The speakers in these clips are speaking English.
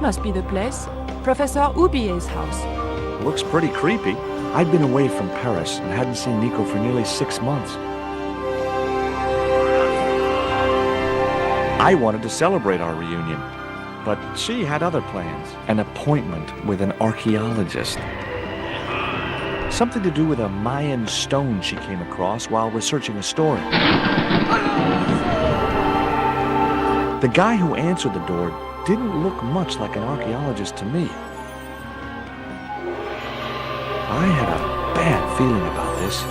must be the place. Professor Ubier's house. Looks pretty creepy. I'd been away from Paris and hadn't seen Nico for nearly 6 months. I wanted to celebrate our reunion, but she had other plans. An appointment with an archaeologist. Something to do with a Mayan stone she came across while researching a story. The guy who answered the door didn't look much like an archaeologist to me. I had a bad feeling about this.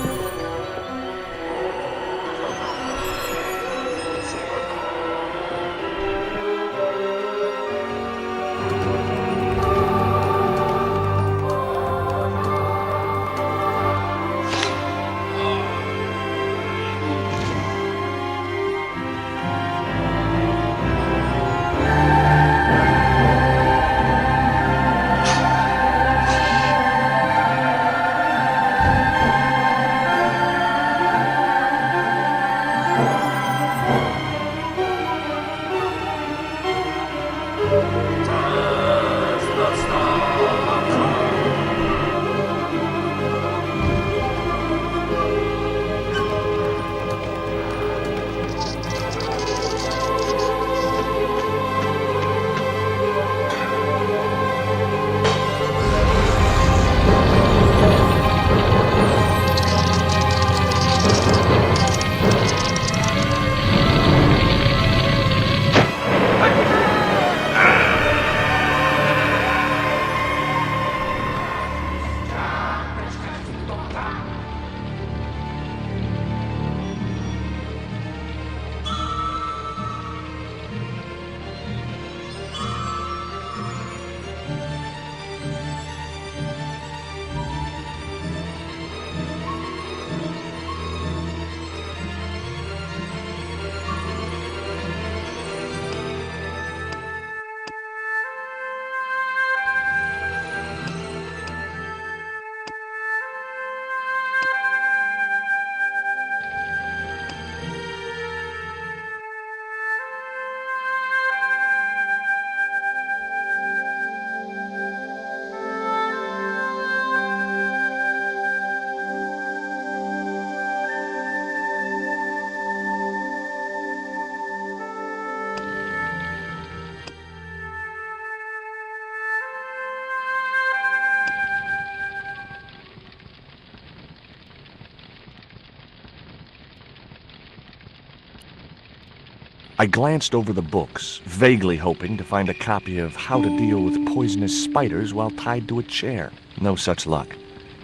I glanced over the books, vaguely hoping to find a copy of How to Deal with Poisonous Spiders While Tied to a Chair. No such luck.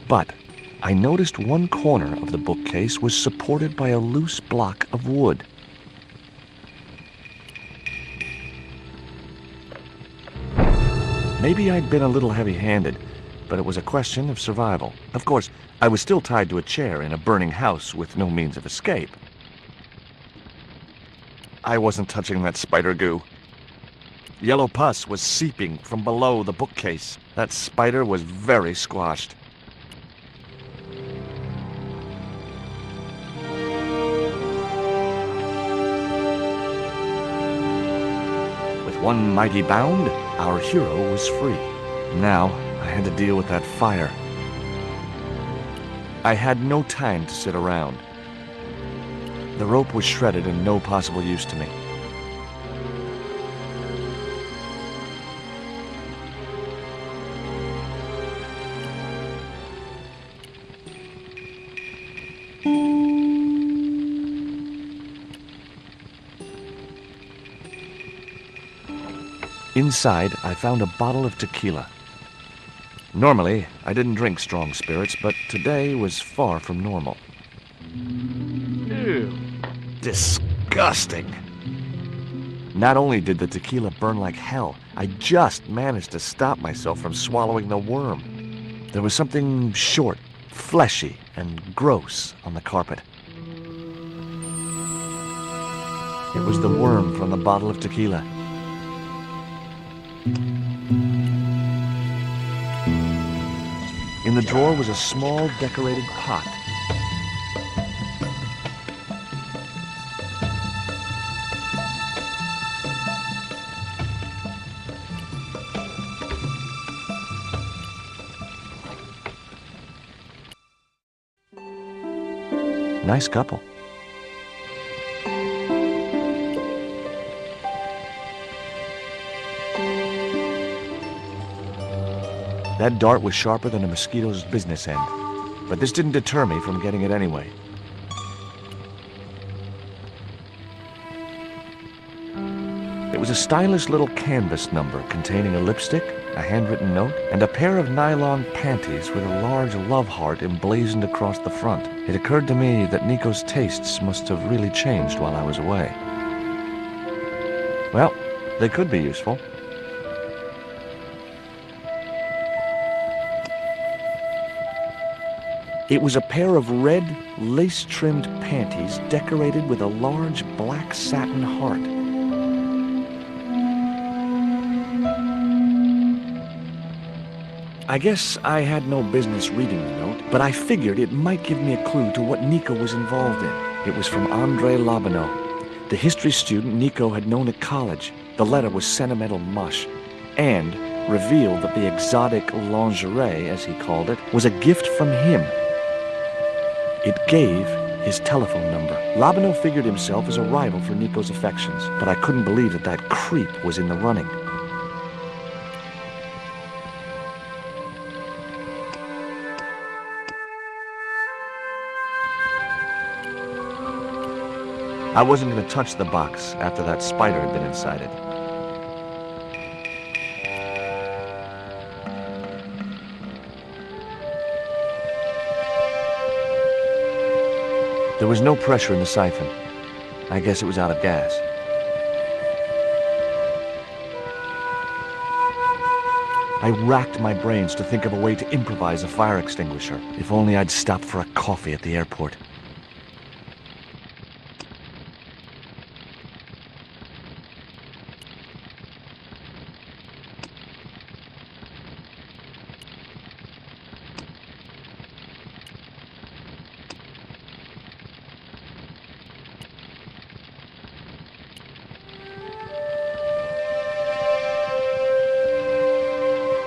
But I noticed one corner of the bookcase was supported by a loose block of wood. Maybe I'd been a little heavy-handed, but it was a question of survival. Of course, I was still tied to a chair in a burning house with no means of escape. I wasn't touching that spider goo. Yellow pus was seeping from below the bookcase. That spider was very squashed. With one mighty bound, our hero was free. Now, I had to deal with that fire. I had no time to sit around. The rope was shredded and no possible use to me. Inside, I found a bottle of tequila. Normally, I didn't drink strong spirits, but today was far from normal. Ew. Disgusting. Not only did the tequila burn like hell, I just managed to stop myself from swallowing the worm. There was something short, fleshy, and gross on the carpet. It was the worm from the bottle of tequila. In the drawer was a small decorated pot. Nice couple. That dart was sharper than a mosquito's business end, but this didn't deter me from getting it anyway. It was a stylish little canvas number containing a lipstick, a handwritten note, and a pair of nylon panties with a large love heart emblazoned across the front. It occurred to me that Nico's tastes must have really changed while I was away. Well, they could be useful. It was a pair of red, lace-trimmed panties decorated with a large black satin heart. I guess I had no business reading the note, but I figured it might give me a clue to what Nico was involved in. It was from André Labanau, the history student Nico had known at college. The letter was sentimental mush, and revealed that the exotic lingerie, as he called it, was a gift from him. It gave his telephone number. Labanau figured himself as a rival for Nico's affections, but I couldn't believe that that creep was in the running. I wasn't going to touch the box after that spider had been inside it. There was no pressure in the siphon. I guess it was out of gas. I racked my brains to think of a way to improvise a fire extinguisher. If only I'd stopped for a coffee at the airport.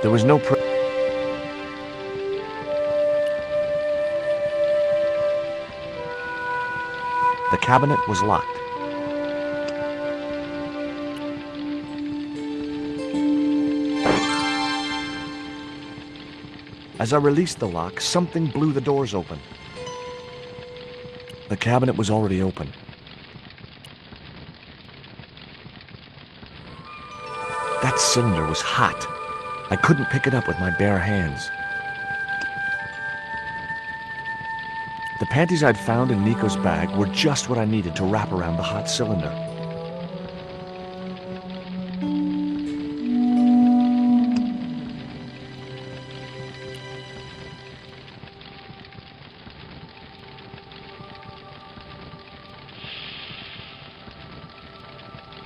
There was no The cabinet was locked. As I released the lock, something blew the doors open. The cabinet was already open. That cylinder was hot. I couldn't pick it up with my bare hands. The panties I'd found in Nico's bag were just what I needed to wrap around the hot cylinder.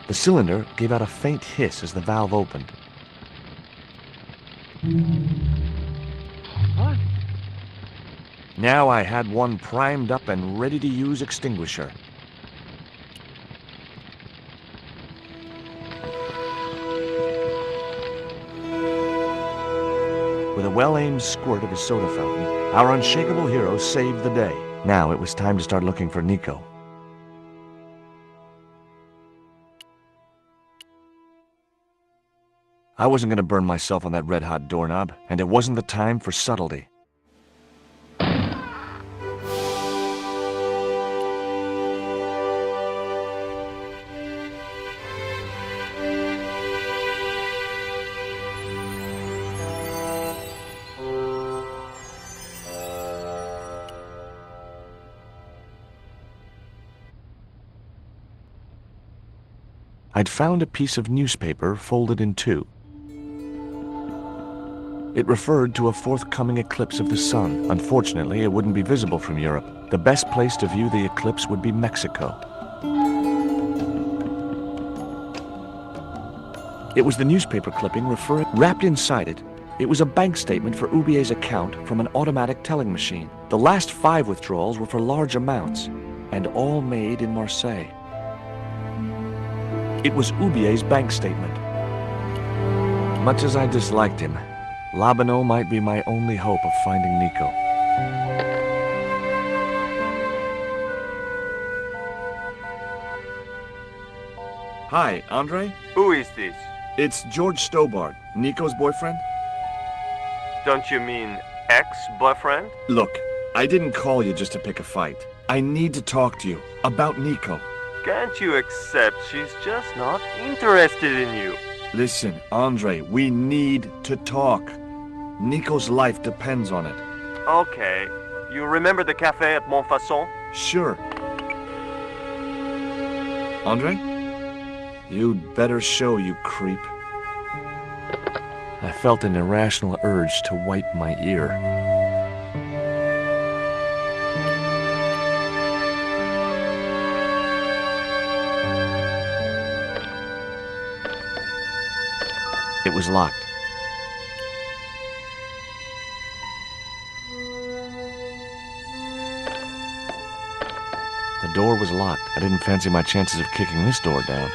The cylinder gave out a faint hiss as the valve opened. What? Now I had one primed up and ready to use extinguisher. With a well-aimed squirt of his soda fountain, our unshakable hero saved the day. Now it was time to start looking for Nico. I wasn't going to burn myself on that red-hot doorknob, and it wasn't the time for subtlety. I'd found a piece of newspaper folded in two. It referred to a forthcoming eclipse of the sun. Unfortunately, it wouldn't be visible from Europe. The best place to view the eclipse would be Mexico. It was the newspaper clipping referring. Wrapped inside it, it was a bank statement for Ubier's account from an automatic telling machine. The last 5 withdrawals were for large amounts, and all made in Marseille. It was Ubier's bank statement. Much as I disliked him, Labanau might be my only hope of finding Nico. Hi, Andre? Who is this? It's George Stobart, Nico's boyfriend. Don't you mean ex-boyfriend? Look, I didn't call you just to pick a fight. I need to talk to you about Nico. Can't you accept she's just not interested in you? Listen, Andre, we need to talk. Nico's life depends on it. Okay. You remember the cafe at Montfaucon? Sure. Andre? You'd better show, you creep. I felt an irrational urge to wipe my ear. It was locked. The door was locked. I didn't fancy my chances of kicking this door down.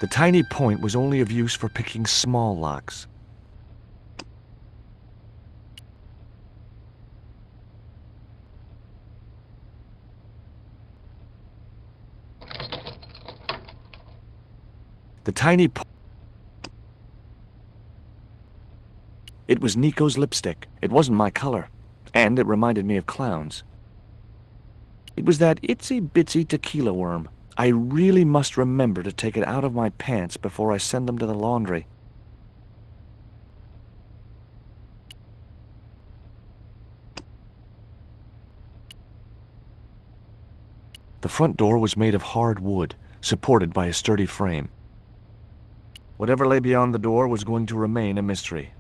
The tiny point was only of use for picking small locks. It was Nico's lipstick. It wasn't my color, and it reminded me of clowns. It was that itsy-bitsy tequila worm. I really must remember to take it out of my pants before I send them to the laundry. The front door was made of hard wood, supported by a sturdy frame. Whatever lay beyond the door was going to remain a mystery.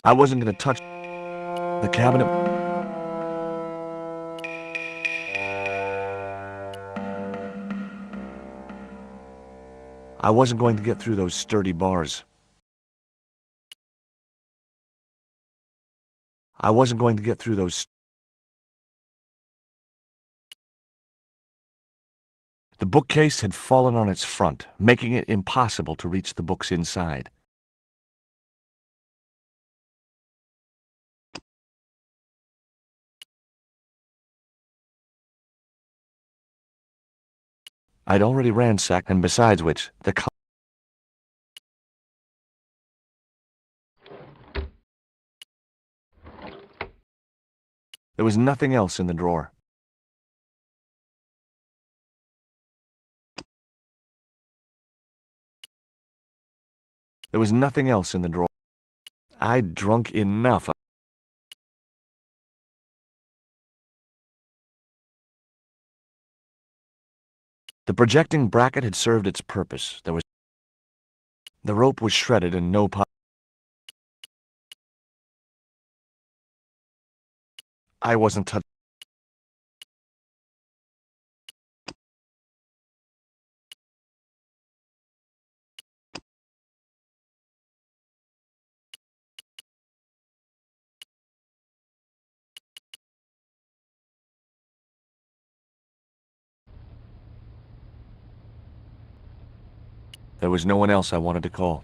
I wasn't going to touch the cabinet. I wasn't going to get through those sturdy bars. I wasn't going to get through those. The bookcase had fallen on its front, making it impossible to reach the books inside. I'd already ransacked, and besides which, there was nothing else in the drawer. There was nothing else in the drawer. I'd drunk enough. The projecting bracket had served its purpose. The rope was shredded and no pot. I wasn't touched. There was no one else I wanted to call.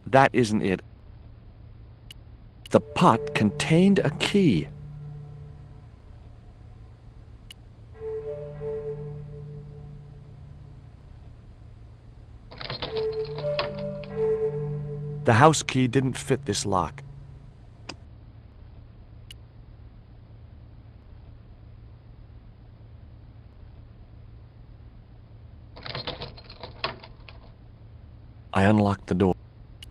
That isn't it. The pot contained a key. The house key didn't fit this lock. I unlocked the door.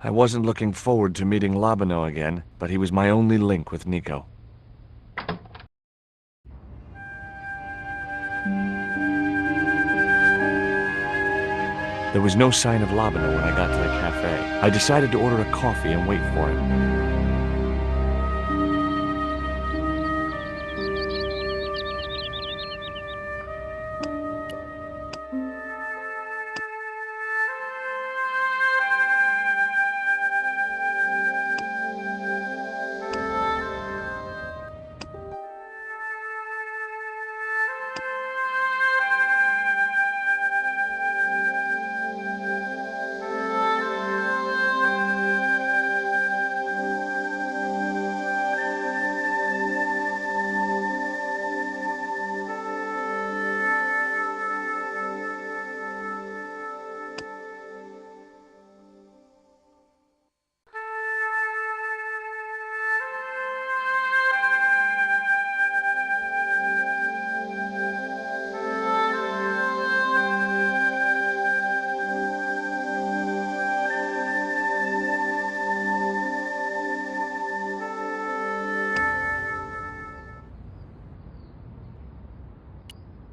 I wasn't looking forward to meeting Labino again, but he was my only link with Nico. There was no sign of Labino when I got to the cafe. I decided to order a coffee and wait for him.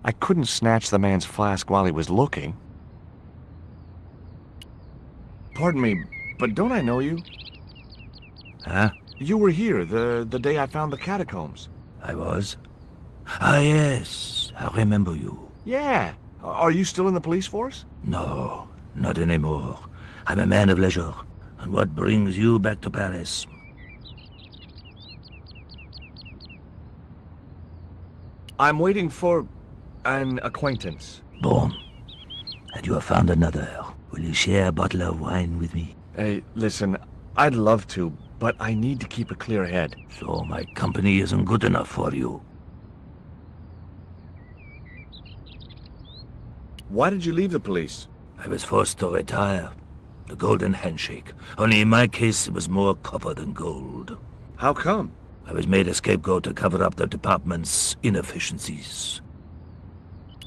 I couldn't snatch the man's flask while he was looking. Pardon me, but don't I know you? Huh? You were here the day I found the catacombs. I was? Ah, yes. I remember you. Yeah. Are you still in the police force? No, not anymore. I'm a man of leisure. And what brings you back to Paris? I'm waiting for an acquaintance. Bon. And you have found another. Will you share a bottle of wine with me? Hey, listen, I'd love to, but I need to keep a clear head. So my company isn't good enough for you. Why did you leave the police? I was forced to retire. The golden handshake. Only in my case, it was more copper than gold. How come? I was made a scapegoat to cover up the department's inefficiencies.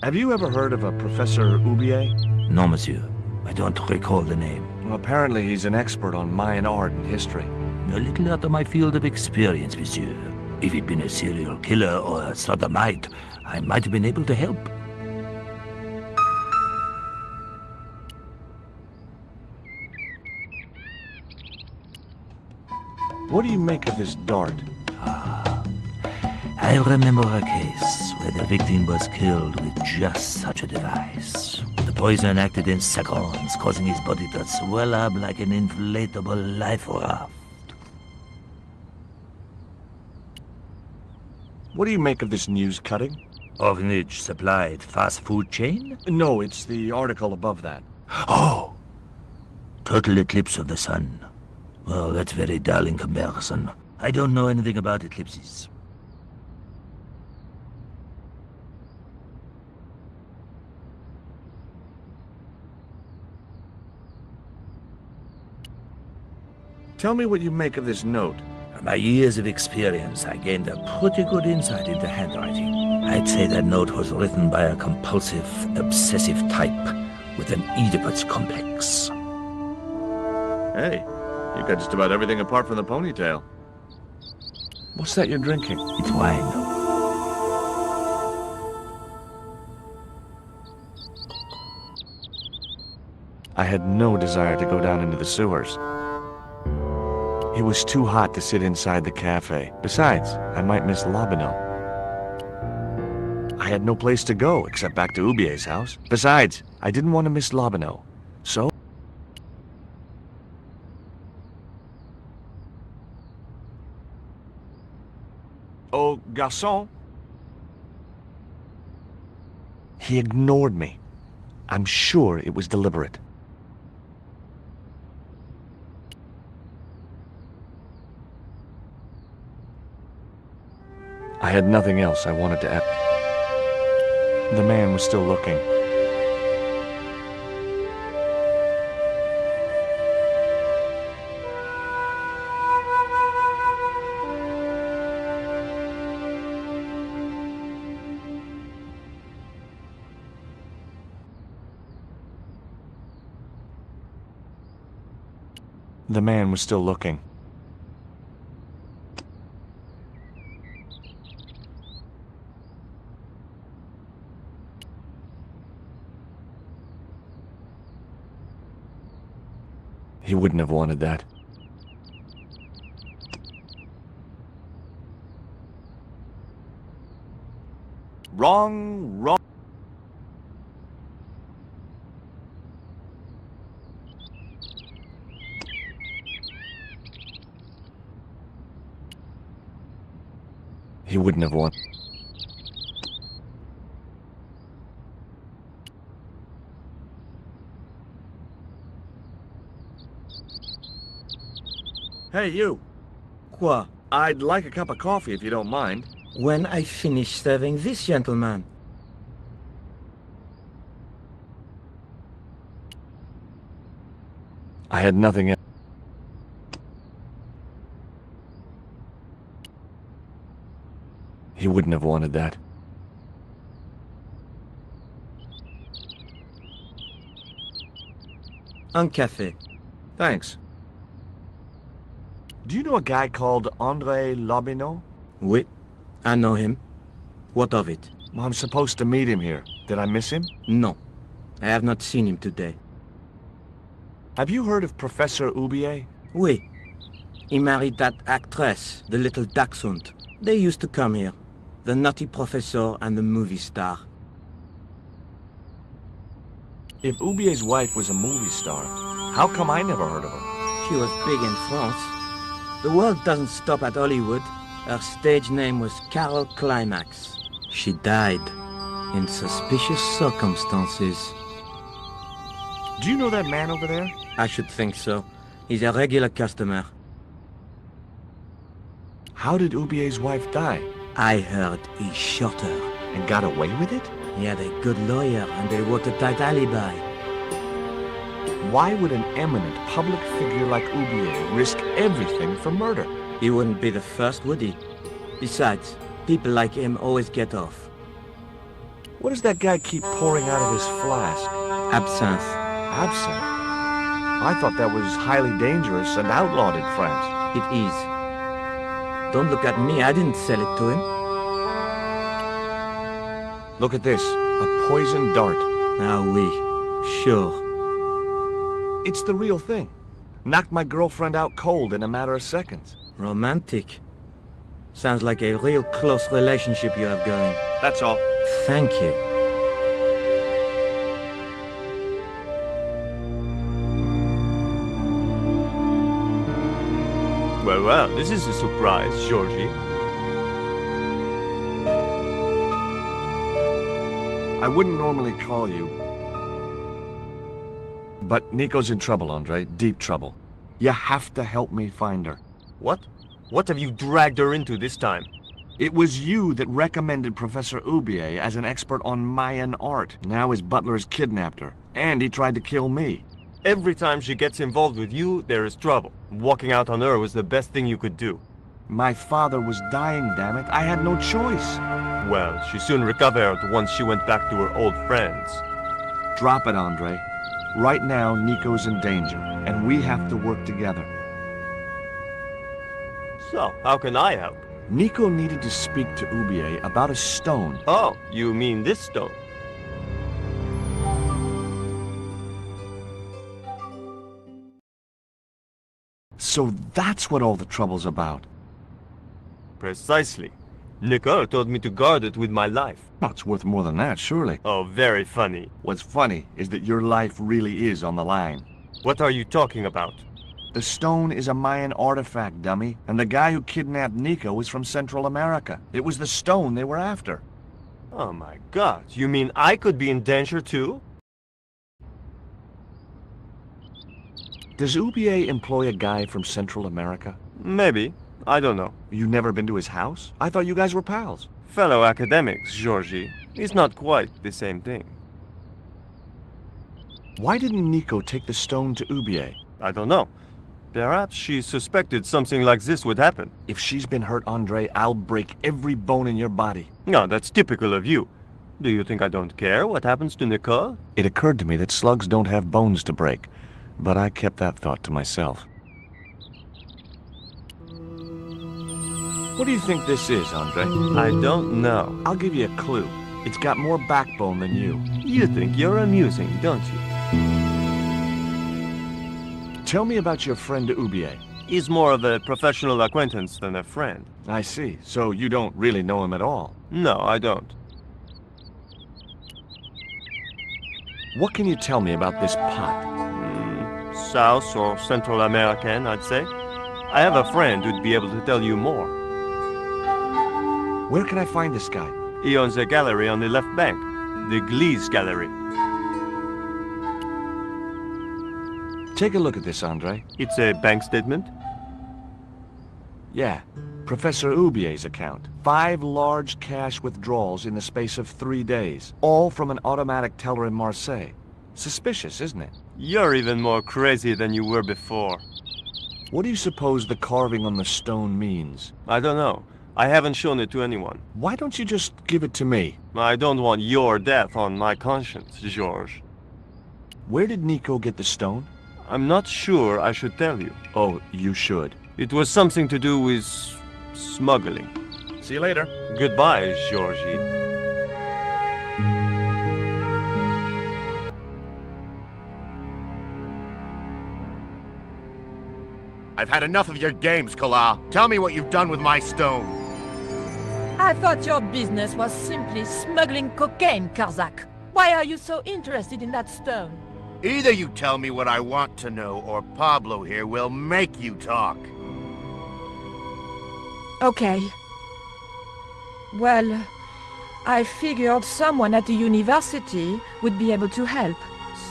Have you ever heard of a Professor Oubier? No, monsieur. I don't recall the name. Well, apparently he's an expert on Mayan art and history. A little out of my field of experience, monsieur. If he'd been a serial killer or a sodomite, I might have been able to help. What do you make of this dart? I remember a case where the victim was killed with just such a device. The poison acted in seconds, causing his body to swell up like an inflatable life raft. What do you make of this news cutting? Orphanage supplied fast food chain? No, it's the article above that. Oh! Total eclipse of the sun. Well, that's very dull in comparison. I don't know anything about eclipses. Tell me what you make of this note. From my years of experience, I gained a pretty good insight into handwriting. I'd say that note was written by a compulsive, obsessive type with an Oedipus complex. Hey, you got just about everything apart from the ponytail. What's that you're drinking? It's wine. I had no desire to go down into the sewers. It was too hot to sit inside the cafe. Besides, I might miss Labino. I had no place to go except back to Ubier's house. Besides, I didn't want to miss Labino. So... Oh, garçon. He ignored me. I'm sure it was deliberate. I had nothing else I wanted to add. The man was still looking. The man was still looking. He wouldn't have wanted that. Wrong. He wouldn't have wanted. Hey, you. Quoi? I'd like a cup of coffee if you don't mind. When I finish serving this gentleman. I had nothing else. He wouldn't have wanted that. Un café. Thanks. Do you know a guy called André Lobineau? Oui, I know him. What of it? I'm supposed to meet him here. Did I miss him? No. I have not seen him today. Have you heard of Professor Oubier? Oui. He married that actress, the little dachshund. They used to come here. The nutty professor and the movie star. If Oubier's wife was a movie star, how come I never heard of her? She was big in France. The world doesn't stop at Hollywood. Her stage name was Carol Climax. She died in suspicious circumstances. Do you know that man over there? I should think so. He's a regular customer. How did Oubier's wife die? I heard he shot her. And got away with it? He had a good lawyer and a watertight alibi. Why would an eminent public figure like Oubier risk everything for murder? He wouldn't be the first, would he? Besides, people like him always get off. What does that guy keep pouring out of his flask? Absinthe. Absinthe? I thought that was highly dangerous and outlawed in France. It is. Don't look at me, I didn't sell it to him. Look at this, a poisoned dart. Ah oui, sure. It's the real thing. Knocked my girlfriend out cold in a matter of seconds. Romantic. Sounds like a real close relationship you have going. That's all. Thank you. Well, this is a surprise, Georgie. I wouldn't normally call you. But Nico's in trouble, Andre. Deep trouble. You have to help me find her. What? What have you dragged her into this time? It was you that recommended Professor Oubier as an expert on Mayan art. Now his butler's kidnapped her, and he tried to kill me. Every time she gets involved with you, there is trouble. Walking out on her was the best thing you could do. My father was dying, damn it. I had no choice. Well, she soon recovered once she went back to her old friends. Drop it, Andre. Right now, Nico's in danger, and we have to work together. So, how can I help? Nico needed to speak to Oubier about a stone. Oh, you mean this stone? So that's what all the trouble's about. Precisely. Nicole told me to guard it with my life. Oh, it's worth more than that, surely. Oh, very funny. What's funny is that your life really is on the line. What are you talking about? The stone is a Mayan artifact, dummy, and the guy who kidnapped Nico was from Central America. It was the stone they were after. Oh my god, you mean I could be in danger too? Does Oubier employ a guy from Central America? Maybe. I don't know. You never been to his house? I thought you guys were pals. Fellow academics, Georgie. It's not quite the same thing. Why didn't Nico take the stone to Oubier? I don't know. Perhaps she suspected something like this would happen. If she's been hurt, Andre, I'll break every bone in your body. No, that's typical of you. Do you think I don't care what happens to Nicole? It occurred to me that slugs don't have bones to break, but I kept that thought to myself. What do you think this is, Andre? I don't know. I'll give you a clue. It's got more backbone than you. You think you're amusing, don't you? Tell me about your friend Oubier. He's more of a professional acquaintance than a friend. I see. So you don't really know him at all. No, I don't. What can you tell me about this pot? South or Central American, I'd say. I have a friend who'd be able to tell you more. Where can I find this guy? He owns a gallery on the left bank. The Gliese Gallery. Take a look at this, Andre. It's a bank statement? Yeah. Professor Oubier's account. 5 large cash withdrawals in the space of 3 days. All from an automatic teller in Marseille. Suspicious, isn't it? You're even more crazy than you were before. What do you suppose the carving on the stone means? I don't know. I haven't shown it to anyone. Why don't you just give it to me? I don't want your death on my conscience, George. Where did Nico get the stone? I'm not sure I should tell you. Oh, you should. It was something to do with smuggling. See you later. Goodbye, Georgie. I've had enough of your games, Kala. Tell me what you've done with my stone. I thought your business was simply smuggling cocaine, Karzak. Why are you so interested in that stone? Either you tell me what I want to know, or Pablo here will make you talk. Okay. Well, I figured someone at the university would be able to help.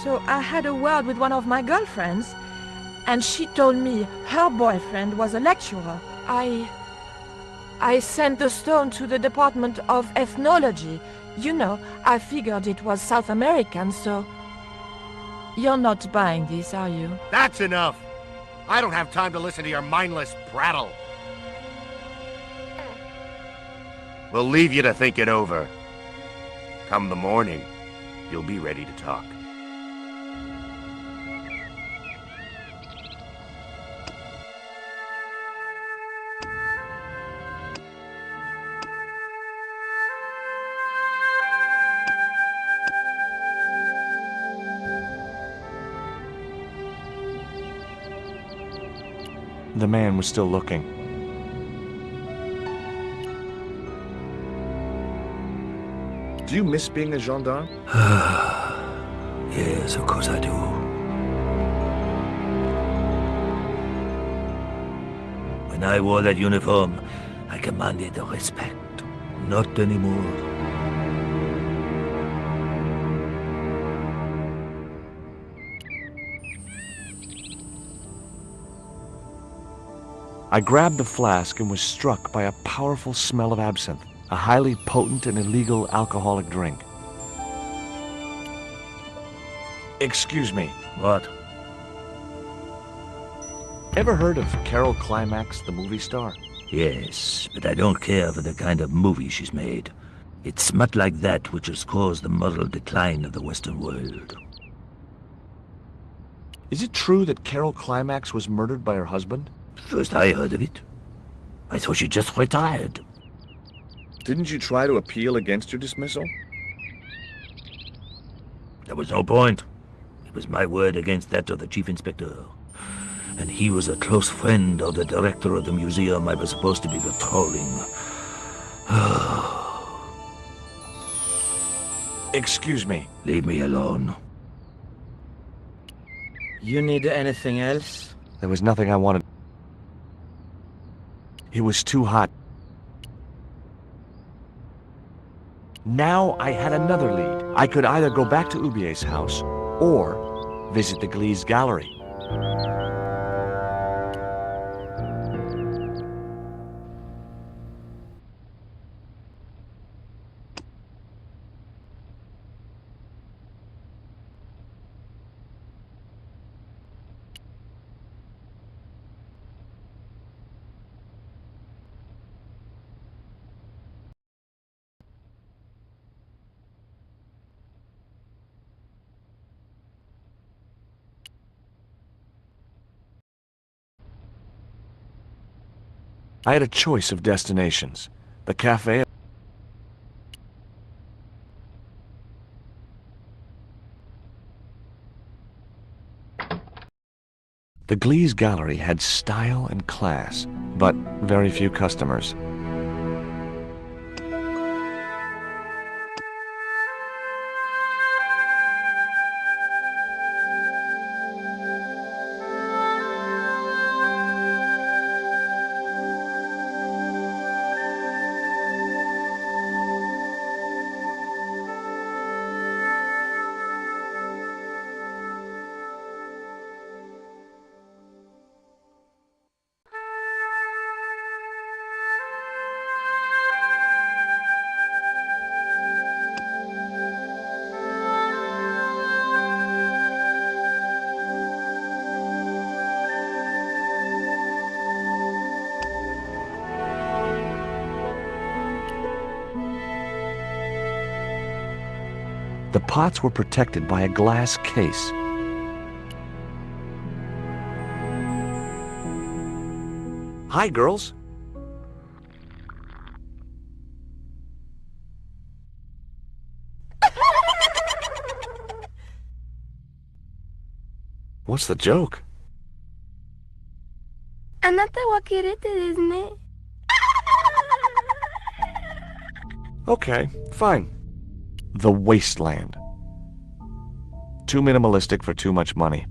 So I had a word with one of my girlfriends, and she told me her boyfriend was a lecturer. I sent the stone to the Department of Ethnology. You know, I figured it was South American, so... You're not buying this, are you? That's enough! I don't have time to listen to your mindless prattle. We'll leave you to think it over. Come the morning, you'll be ready to talk. The man was still looking. Do you miss being a gendarme? Yes, of course I do. When I wore that uniform, I commanded respect. Not anymore. I grabbed the flask and was struck by a powerful smell of absinthe, a highly potent and illegal alcoholic drink. Excuse me. What? Ever heard of Carol Climax, the movie star? Yes, but I don't care for the kind of movie she's made. It's smut like that which has caused the moral decline of the Western world. Is it true that Carol Climax was murdered by her husband? First I heard of it. I thought she just retired. Didn't you try to appeal against her dismissal? There was no point. It was my word against that of the chief inspector. And he was a close friend of the director of the museum I was supposed to be patrolling. Excuse me. Leave me alone. You need anything else? There was nothing I wanted. It was too hot. Now I had another lead. I could either go back to Ubier's house or visit the Glee's gallery. I had a choice of destinations. The cafe... The Glee's gallery had style and class, but very few customers. The pots were protected by a glass case. Hi, girls. What's the joke? あなたはキレテですね。 Okay, fine. The Wasteland. Too minimalistic for too much money.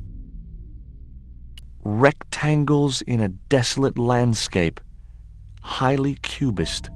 Rectangles in a desolate landscape. Highly cubist.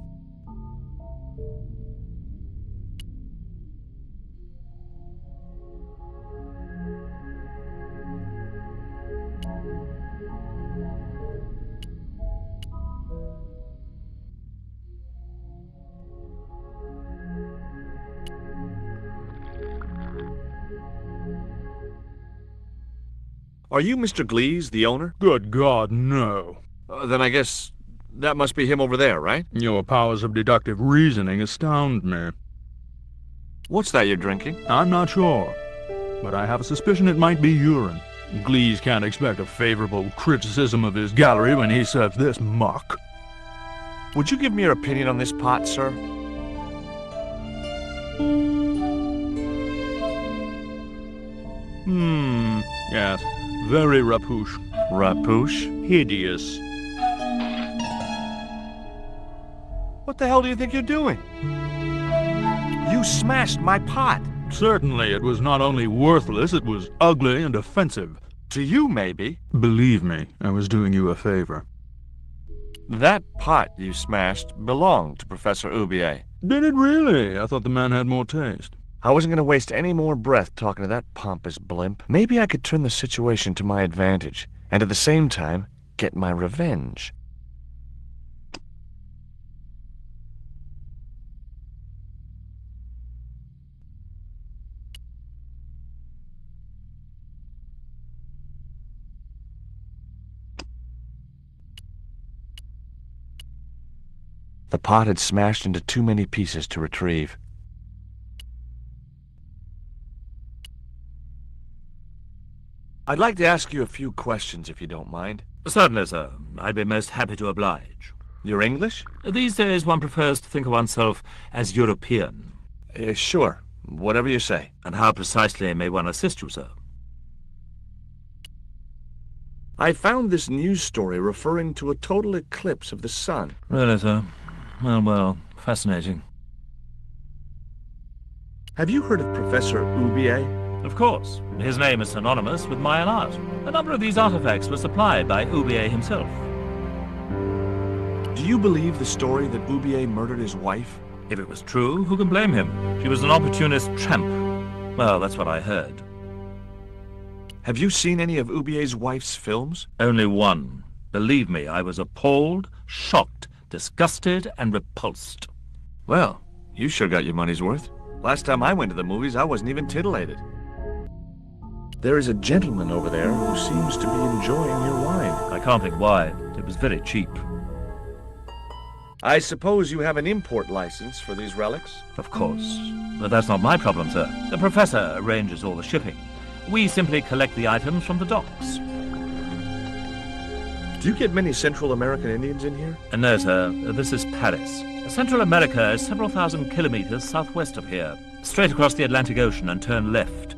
Are you Mr. Glees, the owner? Good God, no. Then I guess that must be him over there, right? Your powers of deductive reasoning astound me. What's that you're drinking? I'm not sure, but I have a suspicion it might be urine. Glees can't expect a favorable criticism of his gallery when he serves this muck. Would you give me your opinion on this pot, sir? Yes. Very rapouche. Rapouche? Hideous. What the hell do you think you're doing? You smashed my pot. Certainly it was not only worthless, it was ugly and offensive. To you, maybe. Believe me, I was doing you a favor. That pot you smashed belonged to Professor Oubier. Did it really? I thought the man had more taste. I wasn't going to waste any more breath talking to that pompous blimp. Maybe I could turn the situation to my advantage, and at the same time, get my revenge. The pot had smashed into too many pieces to retrieve. I'd like to ask you a few questions, if you don't mind. Certainly, sir. I'd be most happy to oblige. You're English? These days one prefers to think of oneself as European. Sure. Whatever you say. And how precisely may one assist you, sir? I found this news story referring to a total eclipse of the sun. Really, sir? Well, fascinating. Have you heard of Professor Oubier? Of course. His name is synonymous with Mayan art. A number of these artifacts were supplied by Oubier himself. Do you believe the story that Oubier murdered his wife? If it was true, who can blame him? She was an opportunist tramp. Well, that's what I heard. Have you seen any of Oubier's wife's films? Only one. Believe me, I was appalled, shocked, disgusted, and repulsed. Well, you sure got your money's worth. Last time I went to the movies, I wasn't even titillated. There is a gentleman over there who seems to be enjoying your wine. I can't think why. It was very cheap. I suppose you have an import license for these relics? Of course. But that's not my problem, sir. The professor arranges all the shipping. We simply collect the items from the docks. Do you get many Central American Indians in here? No, sir. This is Paris. Central America is several thousand kilometers southwest of here. Straight across the Atlantic Ocean and turn left.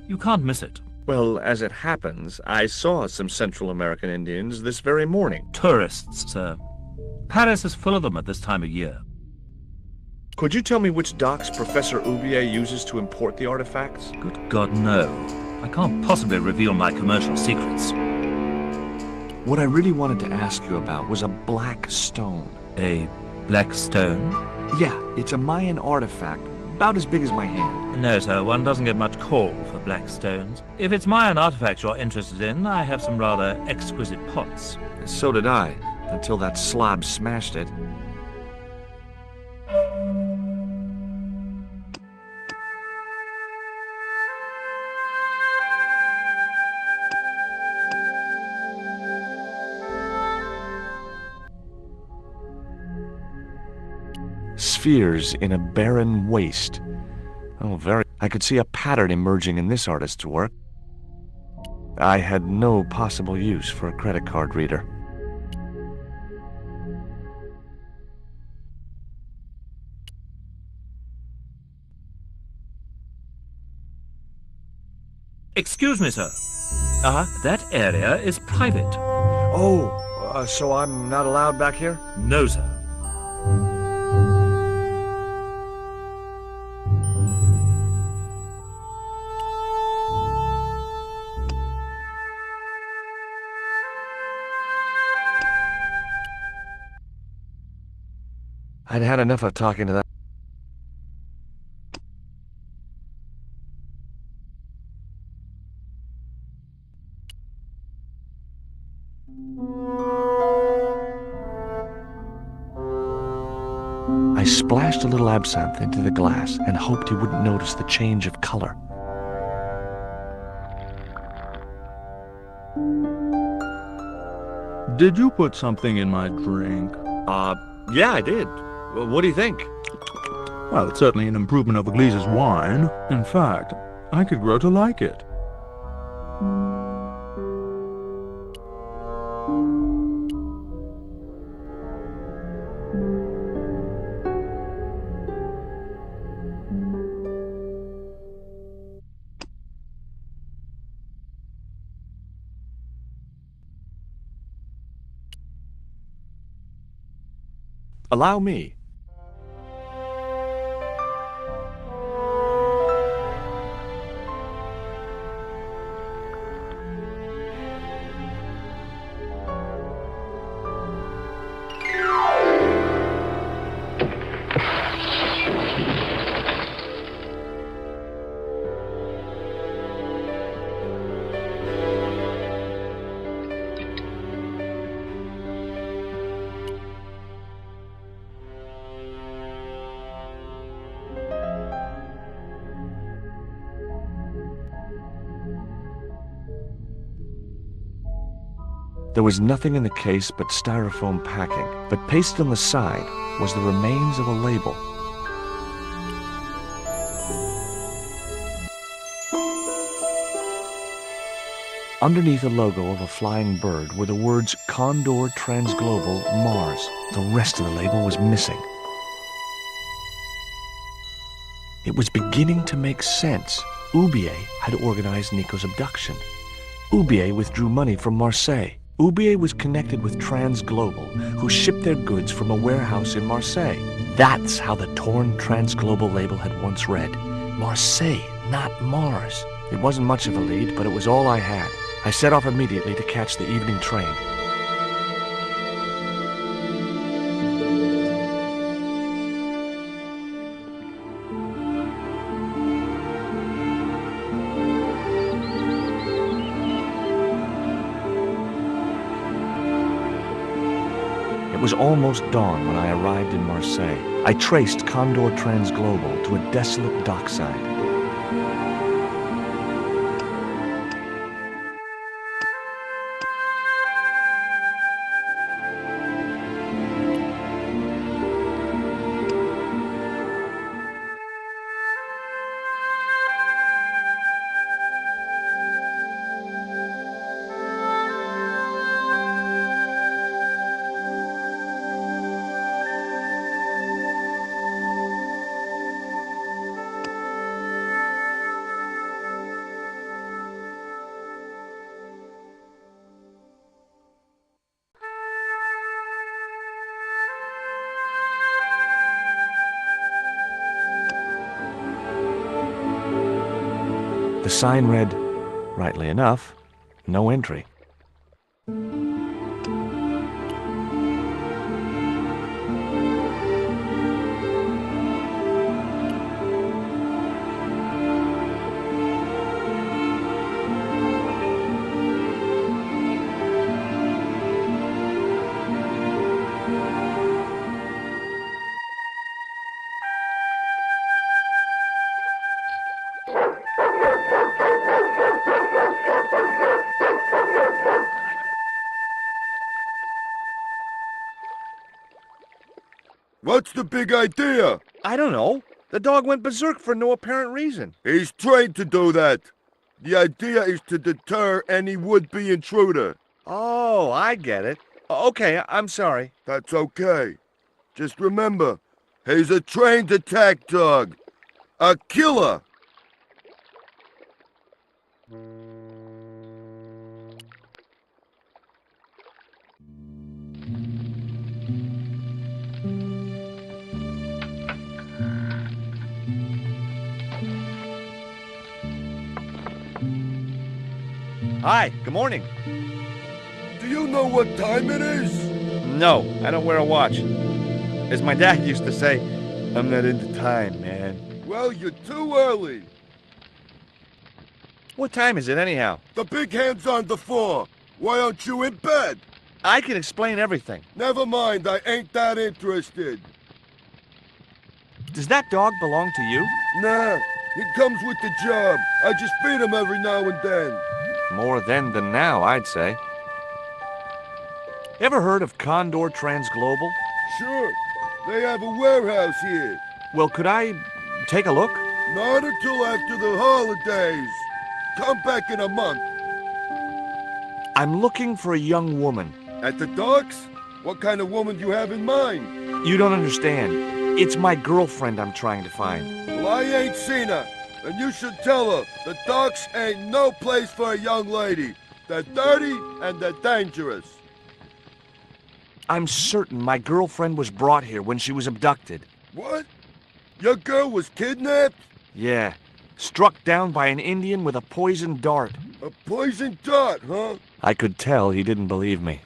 You can't miss it. Well, as it happens, I saw some Central American Indians this very morning. Tourists, sir. Paris is full of them at this time of year. Could you tell me which docks Professor Oubier uses to import the artifacts? Good God, no. I can't possibly reveal my commercial secrets. What I really wanted to ask you about was a black stone. A black stone? Yeah, it's a Mayan artifact, about as big as my hand. No, sir, one doesn't get much call for black stones. If it's Mayan artifacts you're interested in, I have some rather exquisite pots. So did I, until that slob smashed it. Spheres in a barren waste. Oh, very. I could see a pattern emerging in this artist's work. I had no possible use for a credit card reader. Excuse me, sir. Uh-huh. That area is private. Oh, So I'm not allowed back here? No, sir. I'd had enough of talking to that. I splashed a little absinthe into the glass and hoped he wouldn't notice the change of color. Did you put something in my drink? Yeah, I did. What do you think? Well, it's certainly an improvement over Gleese's wine. In fact, I could grow to like it. Allow me. There was nothing in the case but styrofoam packing, but pasted on the side was the remains of a label. Underneath the logo of a flying bird were the words Condor Transglobal Mars. The rest of the label was missing. It was beginning to make sense. Oubier had organized Nico's abduction. Oubier withdrew money from Marseille. Oubier was connected with Transglobal, who shipped their goods from a warehouse in Marseille. That's how the torn Transglobal label had once read. Marseille, not Mars. It wasn't much of a lead, but it was all I had. I set off immediately to catch the evening train. It was almost dawn when I arrived in Marseille. I traced Condor Transglobal to a desolate dockside. The sign read, rightly enough, no entry. What's the big idea? I don't know. The dog went berserk for no apparent reason. He's trained to do that. The idea is to deter any would-be intruder. Oh, I get it. Okay, I'm sorry. That's okay. Just remember, he's a trained attack dog. A killer. Hi, good morning. Do you know what time it is? No, I don't wear a watch. As my dad used to say, I'm not into time, man. Well, you're too early. What time is it anyhow? The big hand's on the floor. Why aren't you in bed? I can explain everything. Never mind, I ain't that interested. Does that dog belong to you? Nah, he comes with the job. I just feed him every now and then. More then than now, I'd say. Ever heard of Condor Transglobal? Sure, they have a warehouse here. Well, could I take a look? Not until after the holidays. Come back in a month. I'm looking for a young woman. At the docks? What kind of woman do you have in mind? You don't understand. It's my girlfriend I'm trying to find. Well, I ain't seen her. And you should tell her, the docks ain't no place for a young lady. They're dirty and they're dangerous. I'm certain my girlfriend was brought here when she was abducted. What? Your girl was kidnapped? Yeah. Struck down by an Indian with a poisoned dart. A poison dart, huh? I could tell he didn't believe me.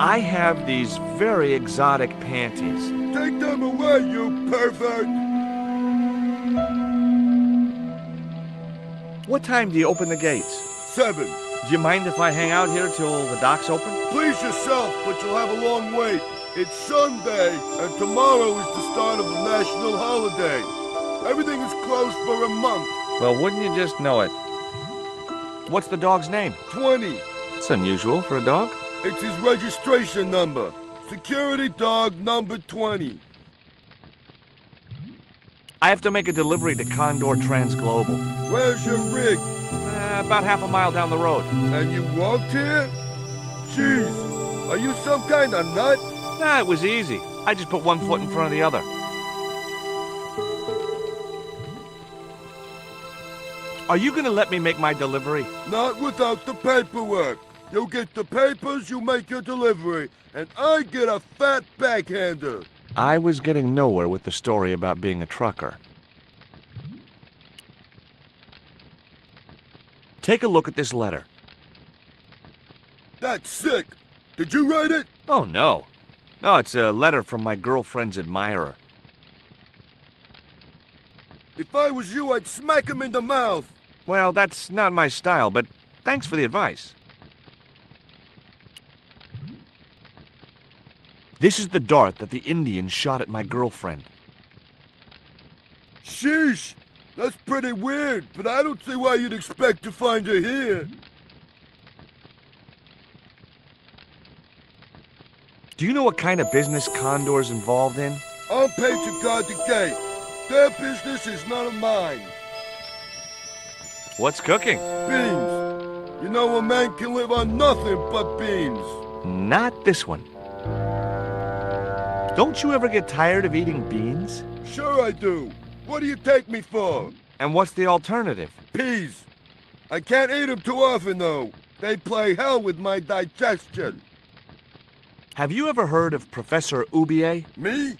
I have these very exotic panties. Take them away, you pervert! What time do you open the gates? 7. Do you mind if I hang out here till the docks open? Please yourself, but you'll have a long wait. It's Sunday, and tomorrow is the start of the national holiday. Everything is closed for a month. Well, wouldn't you just know it? What's the dog's name? 20. It's unusual for a dog. It's his registration number. Security dog number 20. I have to make a delivery to Condor Transglobal. Where's your rig? About half a mile down the road. And you walked here? Jeez, are you some kind of nut? Nah, it was easy. I just put one foot in front of the other. Are you gonna let me make my delivery? Not without the paperwork. You get the papers, you make your delivery, and I get a fat backhander. I was getting nowhere with the story about being a trucker. Take a look at this letter. That's sick. Did you write it? Oh, no. No, it's a letter from my girlfriend's admirer. If I was you, I'd smack him in the mouth. Well, that's not my style, but thanks for the advice. This is the dart that the Indian shot at my girlfriend. Sheesh. That's pretty weird, but I don't see why you'd expect to find her here. Do you know what kind of business Condor's involved in? I'm paid to guard the gate. Their business is none of mine. What's cooking? Beans. You know a man can live on nothing but beans. Not this one. Don't you ever get tired of eating beans? Sure I do. What do you take me for? And what's the alternative? Peas. I can't eat them too often, though. They play hell with my digestion. Have you ever heard of Professor Oubier? Me?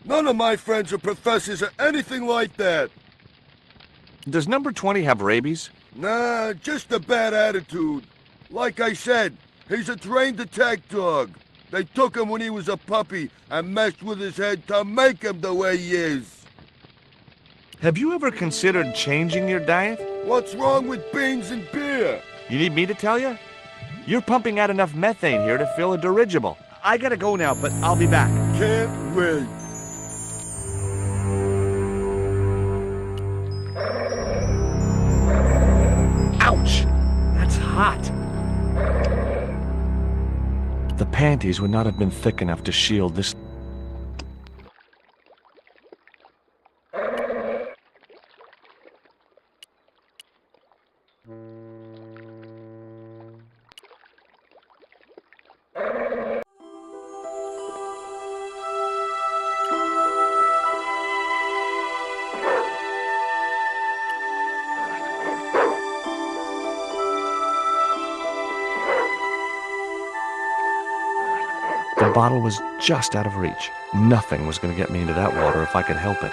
None of my friends are professors or anything like that. Does number 20 have rabies? Nah, just a bad attitude. Like I said, he's a trained attack dog. They took him when he was a puppy and messed with his head to make him the way he is. Have you ever considered changing your diet? What's wrong with beans and beer? You need me to tell you? You're pumping out enough methane here to fill a dirigible. I gotta go now, but I'll be back. Can't wait. Ouch! That's hot. The panties would not have been thick enough to shield this. The bottle was just out of reach. Nothing was going to get me into that water if I could help it.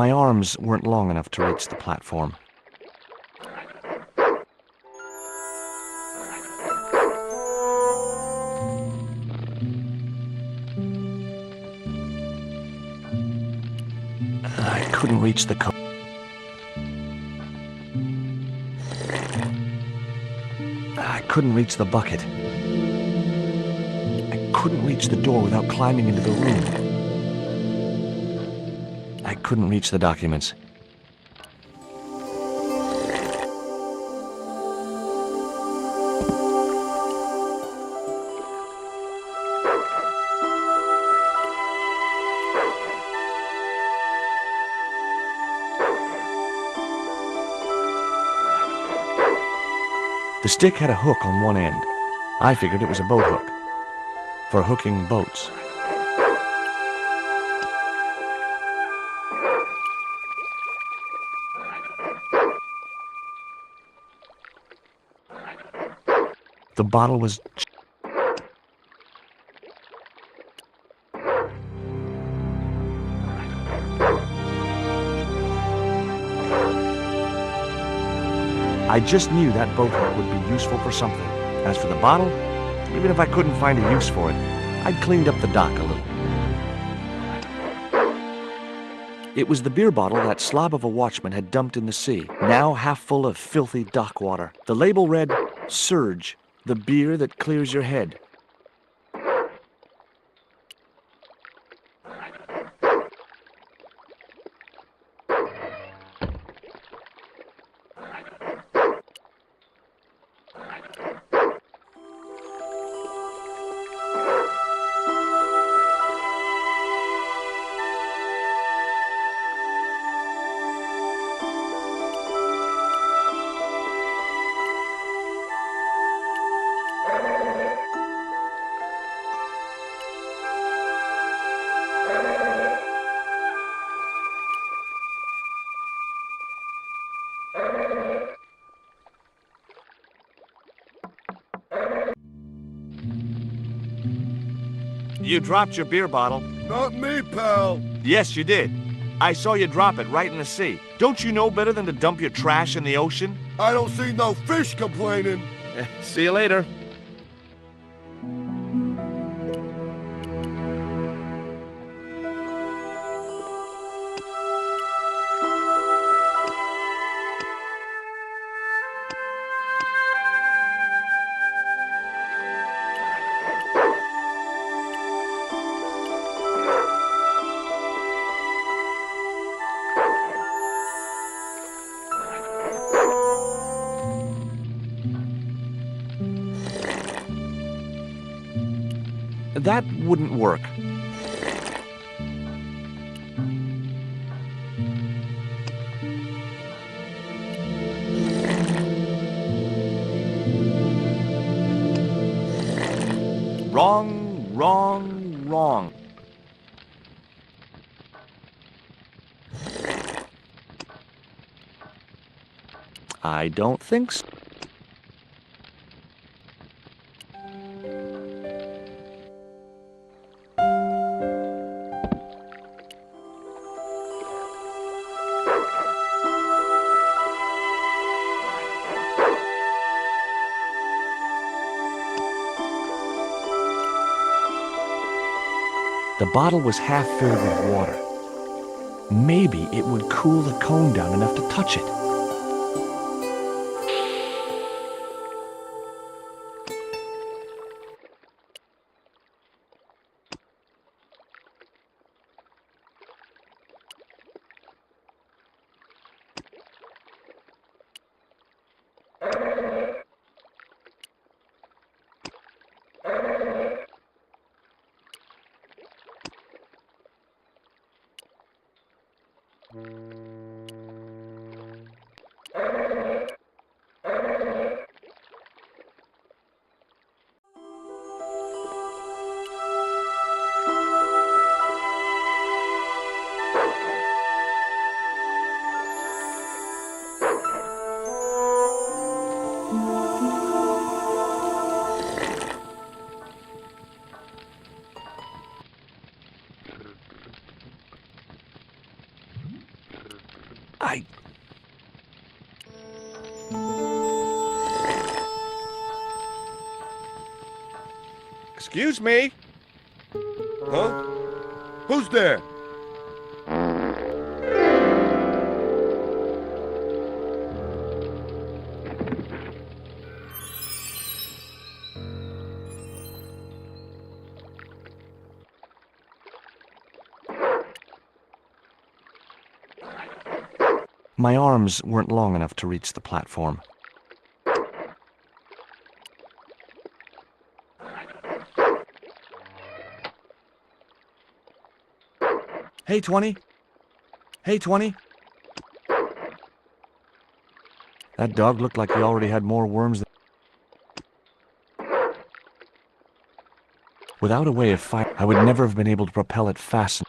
My arms weren't long enough to reach the platform. I couldn't reach the cone. I couldn't reach the bucket. I couldn't reach the door without climbing into the room. I couldn't reach the documents. The stick had a hook on one end. I figured it was a boat hook, for hooking boats. The bottle was... I just knew that boat hook would be useful for something. As for the bottle, even if I couldn't find a use for it, I'd cleaned up the dock a little. It was the beer bottle that slob of a watchman had dumped in the sea, now half full of filthy dock water. The label read, "Surge, the beer that clears your head." You dropped your beer bottle. Not me, pal. Yes, you did. I saw you drop it right in the sea. Don't you know better than to dump your trash in the ocean? I don't see no fish complaining. See you later. That wouldn't work. Wrong, wrong, wrong. I don't think so. The bottle was half filled with water. Maybe it would cool the cone down enough to touch it. Excuse me? Huh? Who's there? My arms weren't long enough to reach the platform. Hey, 20. Hey, 20. That dog looked like he already had more worms than... Without a way of fighting, I would never have been able to propel it fast enough.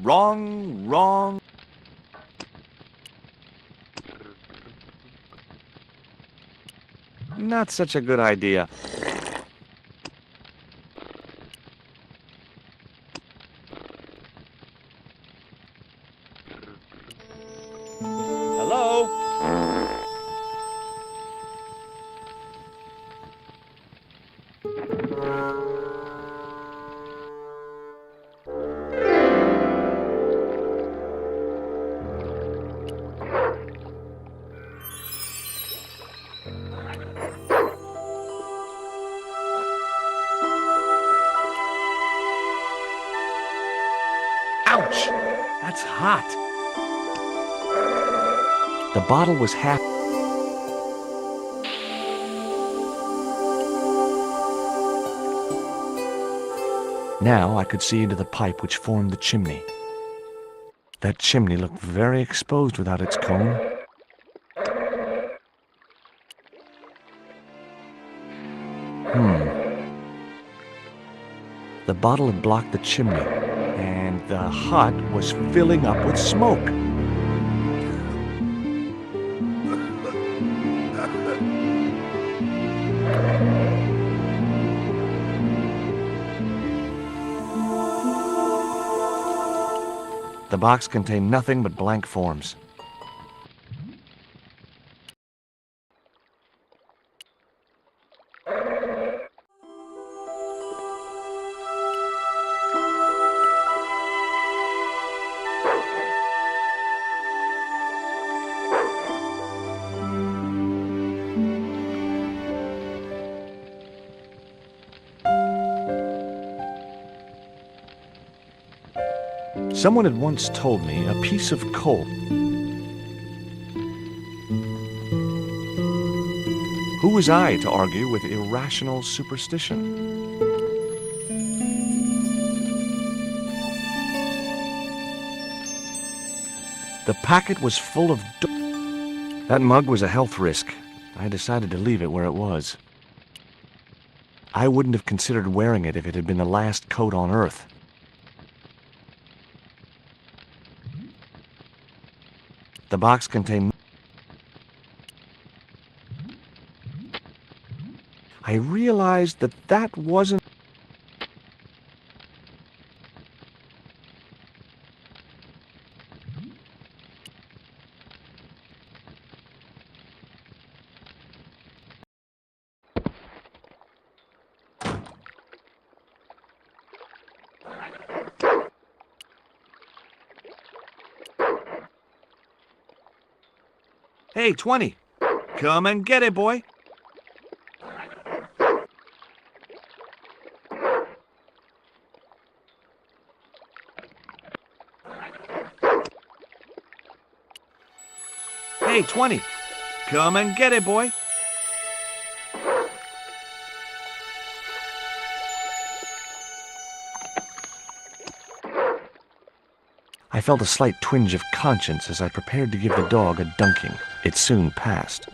Wrong, wrong. Not such a good idea. Hello? Ouch! That's hot. The bottle was half... Now I could see into the pipe which formed the chimney. That chimney looked very exposed without its cone. The bottle had blocked the chimney, and the hut was filling up with smoke. The box contained nothing but blank forms. Someone had once told me a piece of coal. Who was I to argue with irrational superstition? The packet was full of... That mug was a health risk. I decided to leave it where it was. I wouldn't have considered wearing it if it had been the last coat on Earth. The box contained... I realized that that wasn't... Hey, 20. Come and get it, boy. Hey, 20. Come and get it, boy. I felt a slight twinge of conscience as I prepared to give the dog a dunking. It soon passed.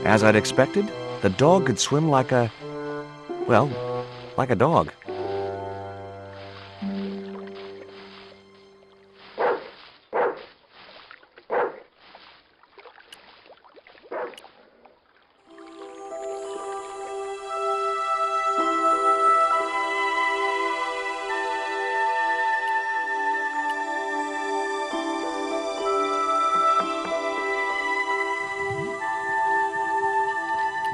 As I'd expected, the dog could swim like a... well, like a dog.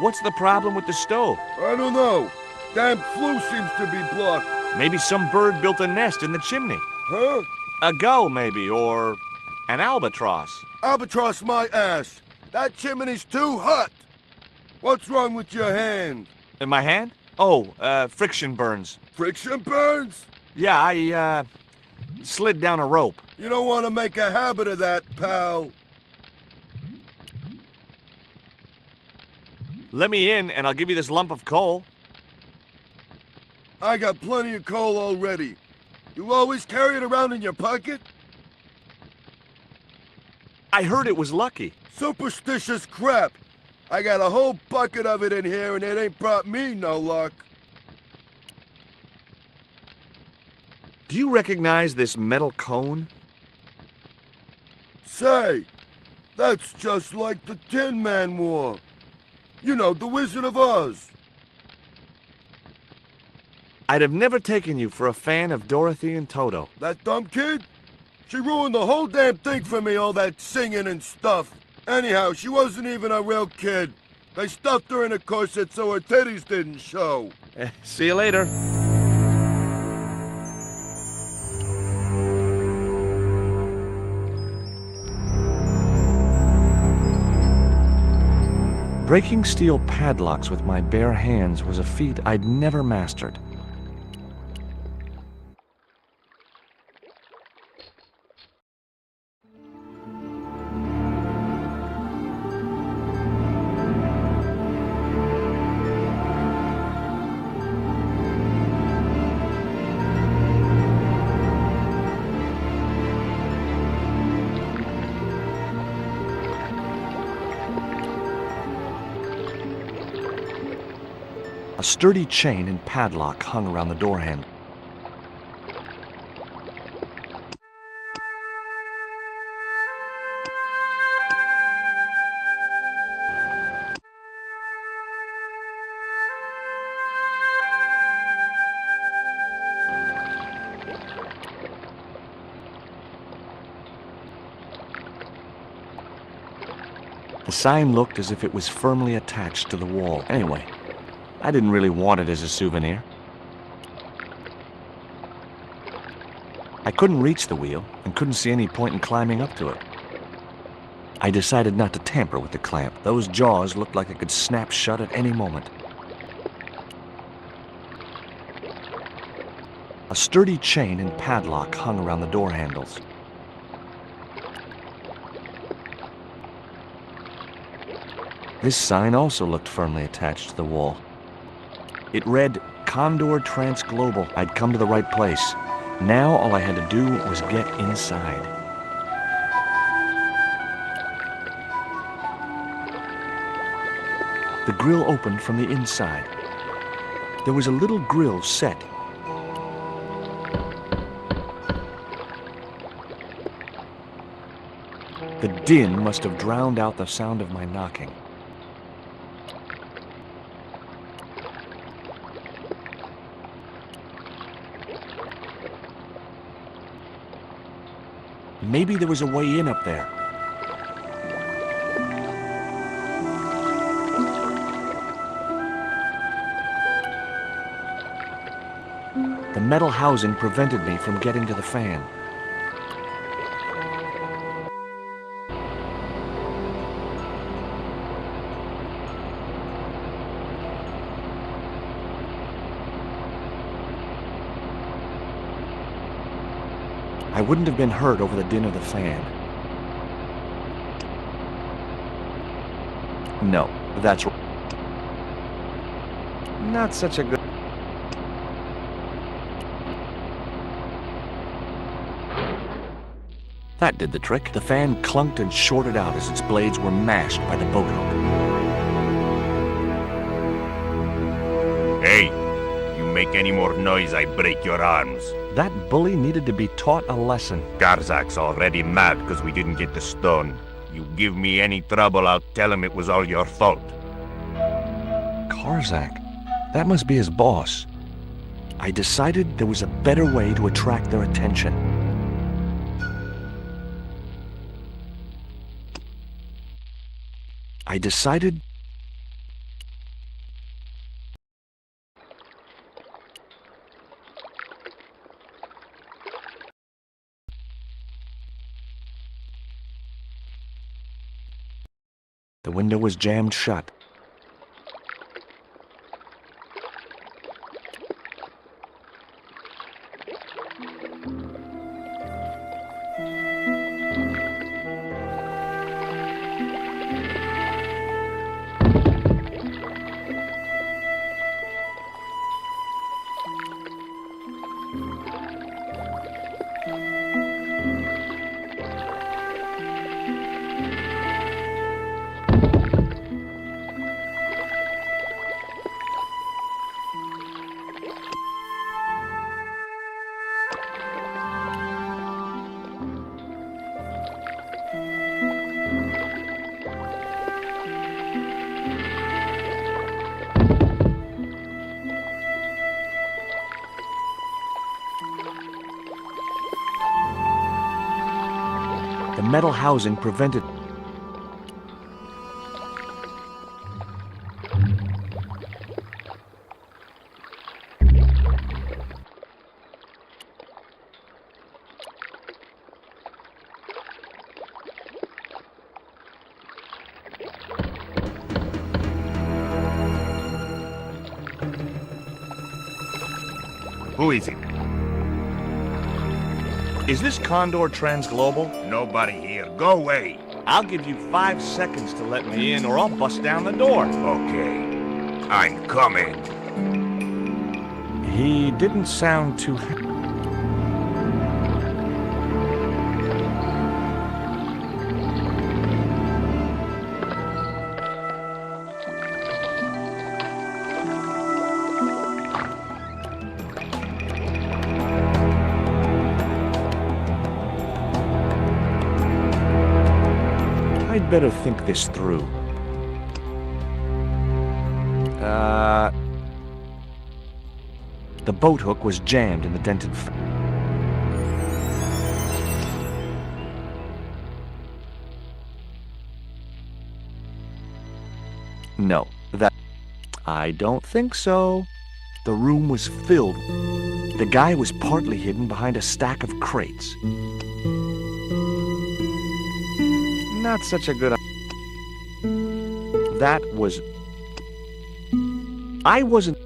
What's the problem with the stove? I don't know. Damn flue seems to be blocked. Maybe some bird built a nest in the chimney. Huh? A gull, maybe, or an albatross. Albatross my ass. That chimney's too hot. What's wrong with your hand? In my hand? Oh, friction burns. Friction burns? Yeah, I slid down a rope. You don't want to make a habit of that, pal. Let me in, and I'll give you this lump of coal. I got plenty of coal already. You always carry it around in your pocket? I heard it was lucky. Superstitious crap. I got a whole bucket of it in here, and it ain't brought me no luck. Do you recognize this metal cone? Say, that's just like the Tin Man wore. You know, the Wizard of Oz. I'd have never taken you for a fan of Dorothy and Toto. That dumb kid? She ruined the whole damn thing for me, all that singing and stuff. Anyhow, she wasn't even a real kid. They stuffed her in a corset so her titties didn't show. See you later. Breaking steel padlocks with my bare hands was a feat I'd never mastered. A sturdy chain and padlock hung around the door handle. The sign looked as if it was firmly attached to the wall. Anyway, I didn't really want it as a souvenir. I couldn't reach the wheel and couldn't see any point in climbing up to it. I decided not to tamper with the clamp. Those jaws looked like it could snap shut at any moment. A sturdy chain and padlock hung around the door handles. This sign also looked firmly attached to the wall. It read, Condor Transglobal. I'd come to the right place. Now all I had to do was get inside. The grill opened from the inside. There was a little grill set. The din must have drowned out the sound of my knocking. Maybe there was a way in up there. The metal housing prevented me from getting to the fan. I wouldn't have been hurt over the din of the fan. No, that's not such a good... That did the trick. The fan clunked and shorted out as its blades were mashed by the boat hook. Hey, you make any more noise, I break your arms. That bully needed to be taught a lesson. Garzak's already mad because we didn't get the stone. You give me any trouble, I'll tell him it was all your fault. Karzak? That must be his boss. I decided there was a better way to attract their attention. The window was jammed shut. The metal housing prevented... Who is it? Is this Condor Transglobal? Nobody here. Go away. I'll give you 5 seconds to let me in, or I'll bust down the door. Okay. I'm coming. He didn't sound too... I'd better think this through. The boat hook was jammed in the dented... No, that... I don't think so. The room was filled. The guy was partly hidden behind a stack of crates. Not such a good... That was... I wasn't...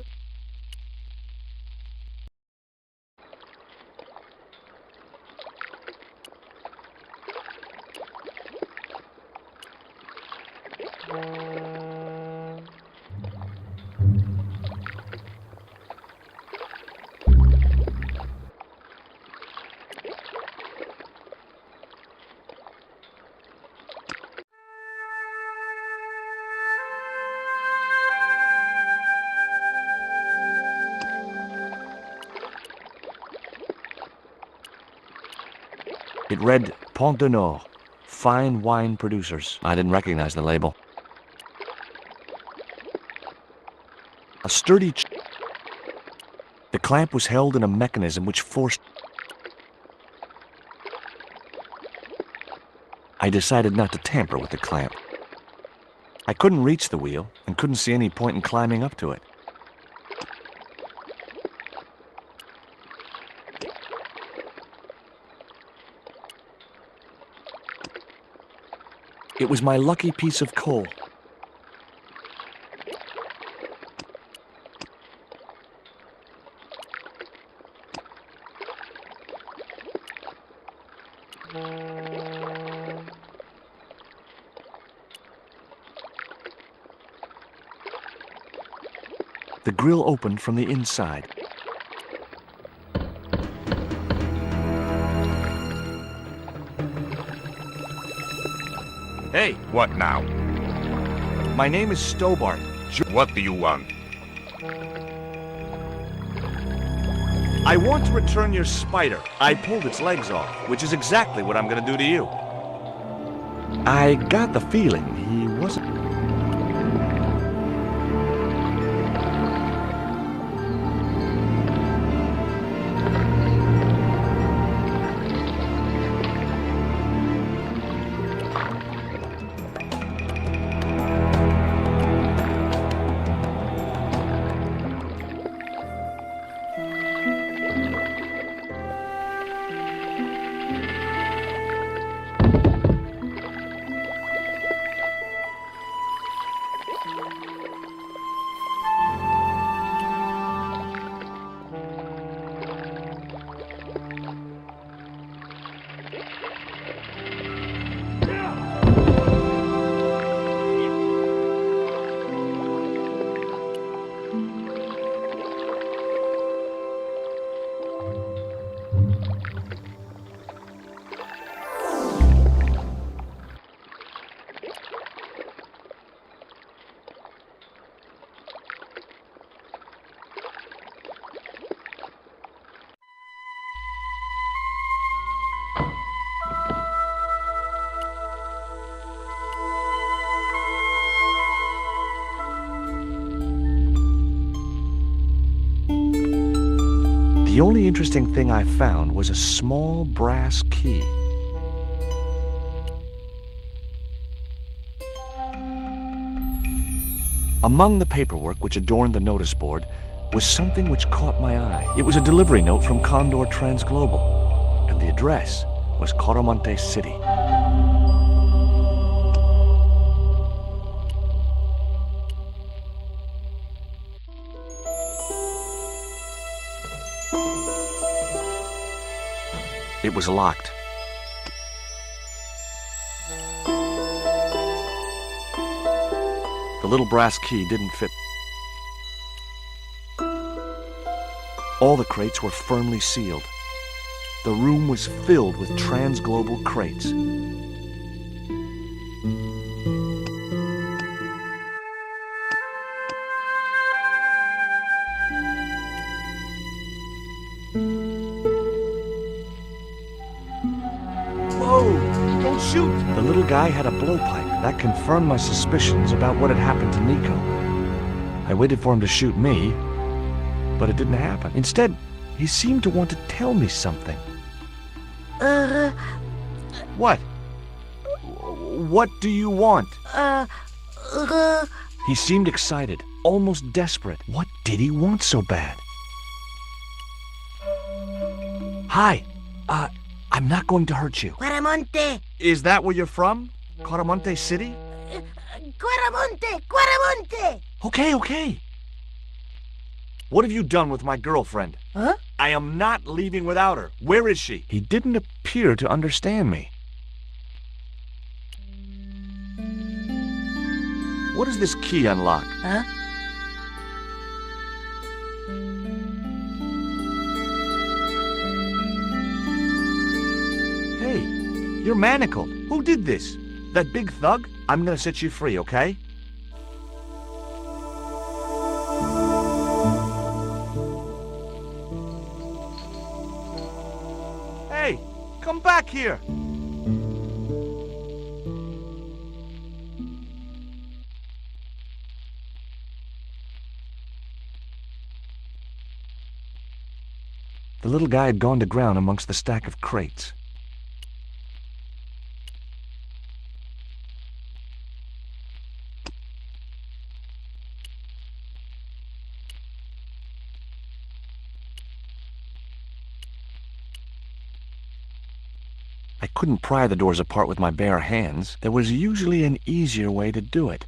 It read Pont de Nord, fine wine producers. I didn't recognize the label. A sturdy... The clamp was held in a mechanism which forced... I decided not to tamper with the clamp. I couldn't reach the wheel and couldn't see any point in climbing up to it. It was my lucky piece of coal. The grill opened from the inside. Hey, What now? my name is Stobart. What do you want? I want to return your spider. I pulled its legs off, which is exactly what I'm gonna do to you. I got the feeling he wasn't... The only interesting thing I found was a small brass key. Among the paperwork which adorned the notice board was something which caught my eye. It was a delivery note from Condor Transglobal, and the address was Coromante City. It was locked. The little brass key didn't fit. All the crates were firmly sealed. The room was filled with transglobal crates. Whoa! Don't shoot! The little guy had a blowpipe. That confirmed my suspicions about what had happened to Nico. I waited for him to shoot me, but it didn't happen. Instead, he seemed to want to tell me something. What? What do you want? He seemed excited, almost desperate. What did he want so bad? Hi, I'm not going to hurt you. Quaramonte! Is that where you're from? Coromante City? Quaramonte! Quaramonte! Okay. What have you done with my girlfriend? Huh? I am not leaving without her. Where is she? He didn't appear to understand me. What does this key unlock? Huh? Hey, you're manacled. Who did this? That big thug? I'm gonna set you free, okay? Hey, come back here! The little guy had gone to ground amongst the stack of crates. I couldn't pry the doors apart with my bare hands. There was usually an easier way to do it.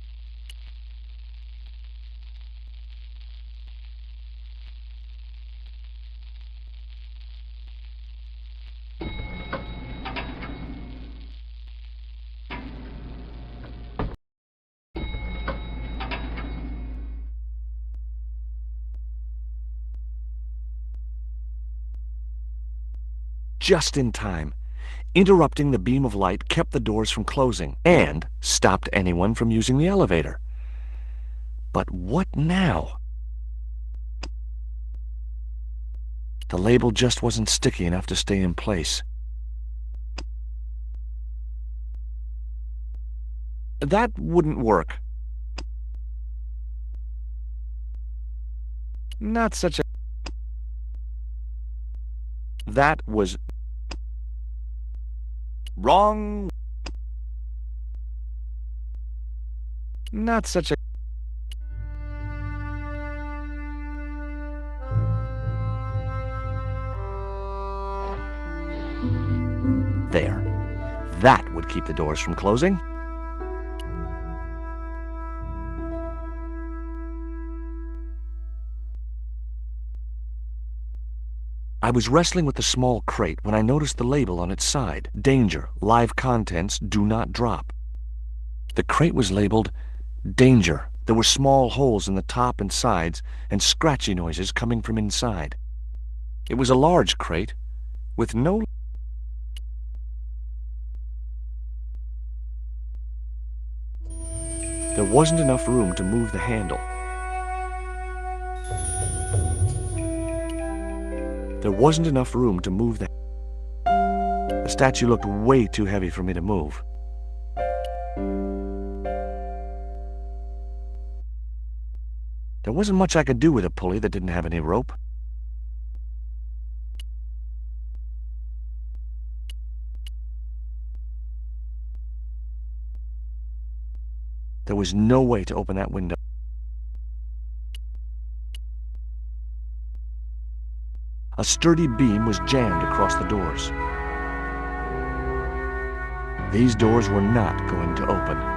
Just in time. Interrupting the beam of light kept the doors from closing and stopped anyone from using the elevator. But what now? The label just wasn't sticky enough to stay in place. That wouldn't work. Not such a... That was... wrong. Not such a... There. That would keep the doors from closing. I was wrestling with the small crate when I noticed the label on its side. Danger. Live contents do not drop. The crate was labeled Danger. There were small holes in the top and sides and scratchy noises coming from inside. It was a large crate with no... There wasn't enough room to move the handle. There wasn't enough room to move the... The statue looked way too heavy for me to move. There wasn't much I could do with a pulley that didn't have any rope. There was no way to open that window. A sturdy beam was jammed across the doors. These doors were not going to open.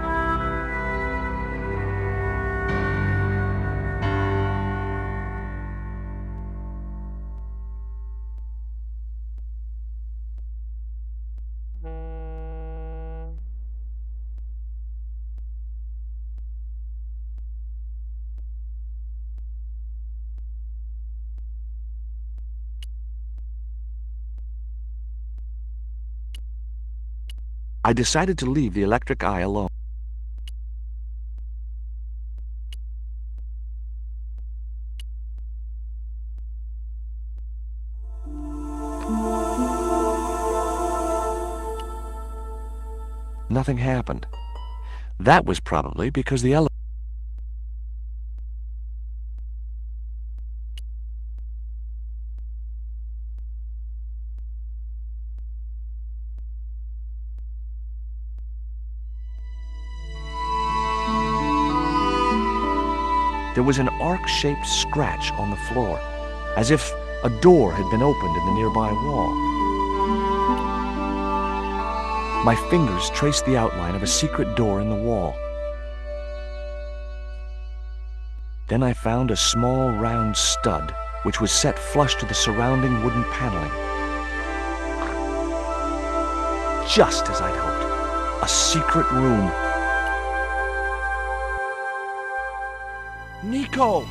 I decided to leave the electric eye alone. Nothing happened. That was probably because the elevator. There was an arc-shaped scratch on the floor, as if a door had been opened in the nearby wall. My fingers traced the outline of a secret door in the wall. Then I found a small round stud, which was set flush to the surrounding wooden paneling. Just as I'd hoped, a secret room. Nico!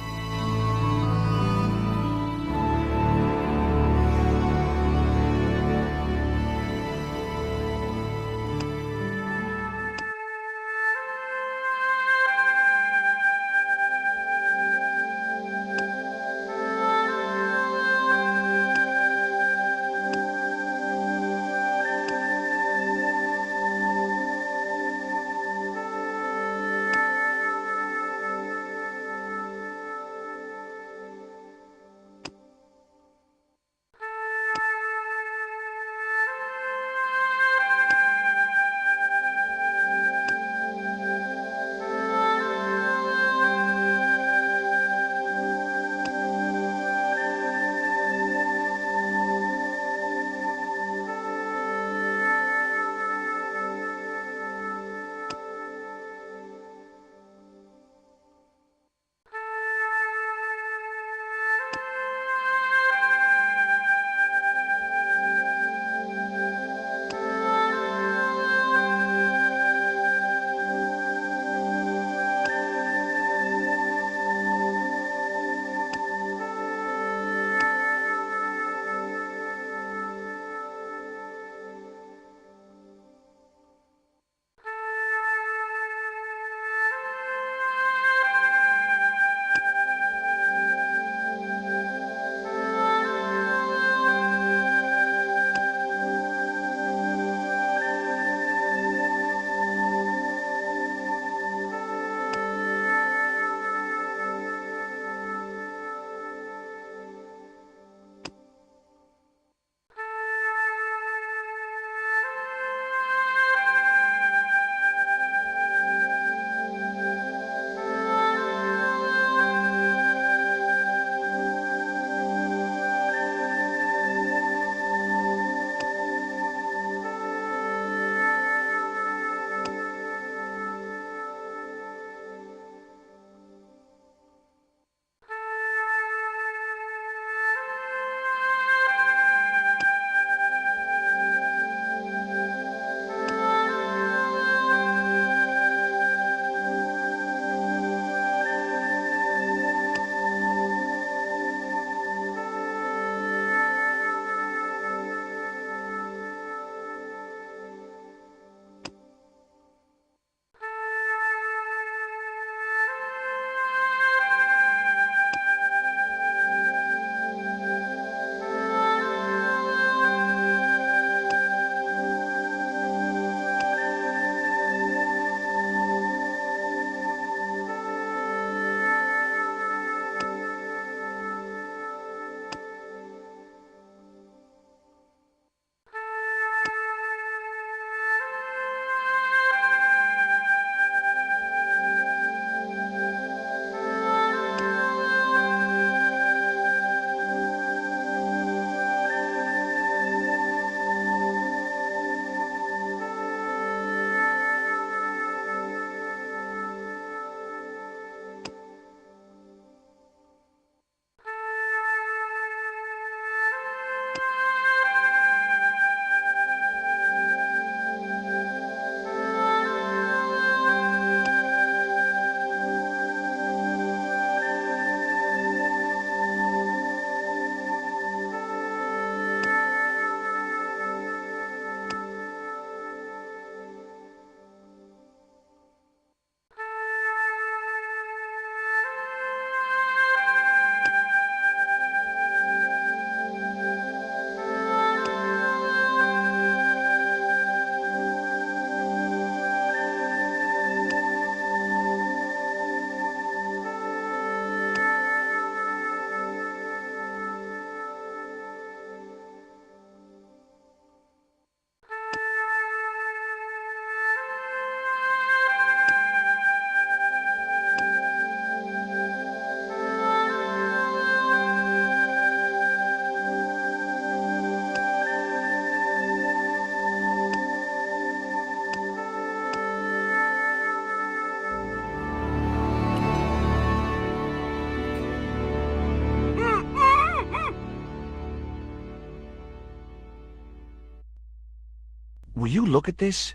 Will you look at this?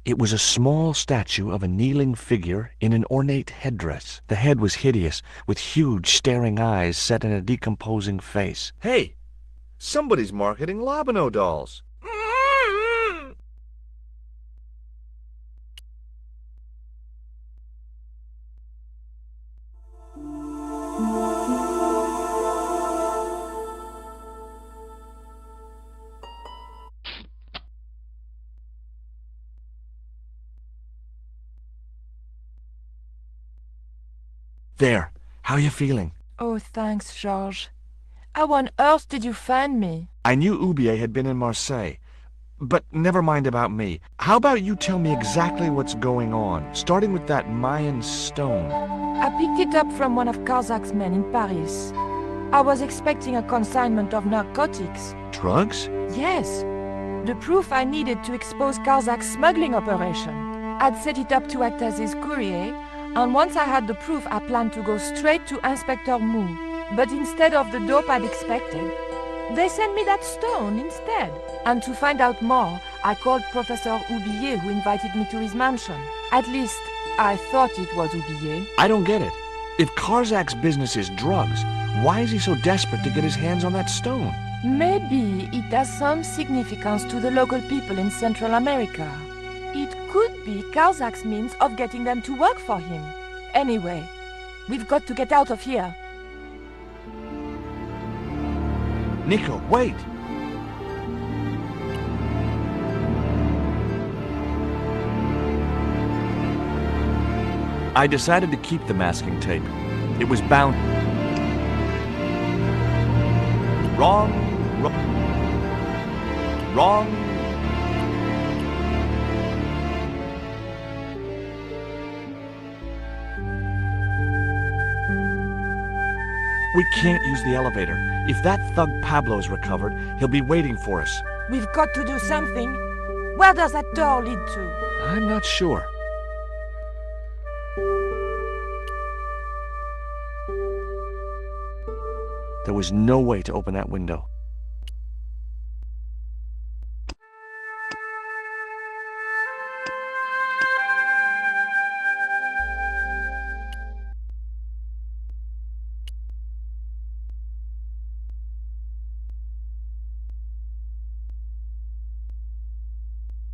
It was a small statue of a kneeling figure in an ornate headdress. The head was hideous, with huge staring eyes set in a decomposing face. Hey! Somebody's marketing Lobino dolls. There. How you feeling? Oh, thanks, Georges. How on earth did you find me? I knew Oubier had been in Marseille. But never mind about me. How about you tell me exactly what's going on, starting with that Mayan stone? I picked it up from one of Karzak's men in Paris. I was expecting a consignment of narcotics. Drugs? Yes. The proof I needed to expose Karzak's smuggling operation. I'd set it up to act as his courier, and once I had the proof, I planned to go straight to Inspector Mou. But instead of the dope I'd expected, they sent me that stone instead. And to find out more, I called Professor Oubier, who invited me to his mansion. At least, I thought it was Oubier. I don't get it. If Karzak's business is drugs, why is he so desperate to get his hands on that stone? Maybe it has some significance to the local people in Central America. It could be Karzak's means of getting them to work for him. Anyway, we've got to get out of here. Nico, wait! I decided to keep the masking tape. It was bound... Wrong. We can't use the elevator. If that thug Pablo's recovered, he'll be waiting for us. We've got to do something. Where does that door lead to? I'm not sure. There was no way to open that window.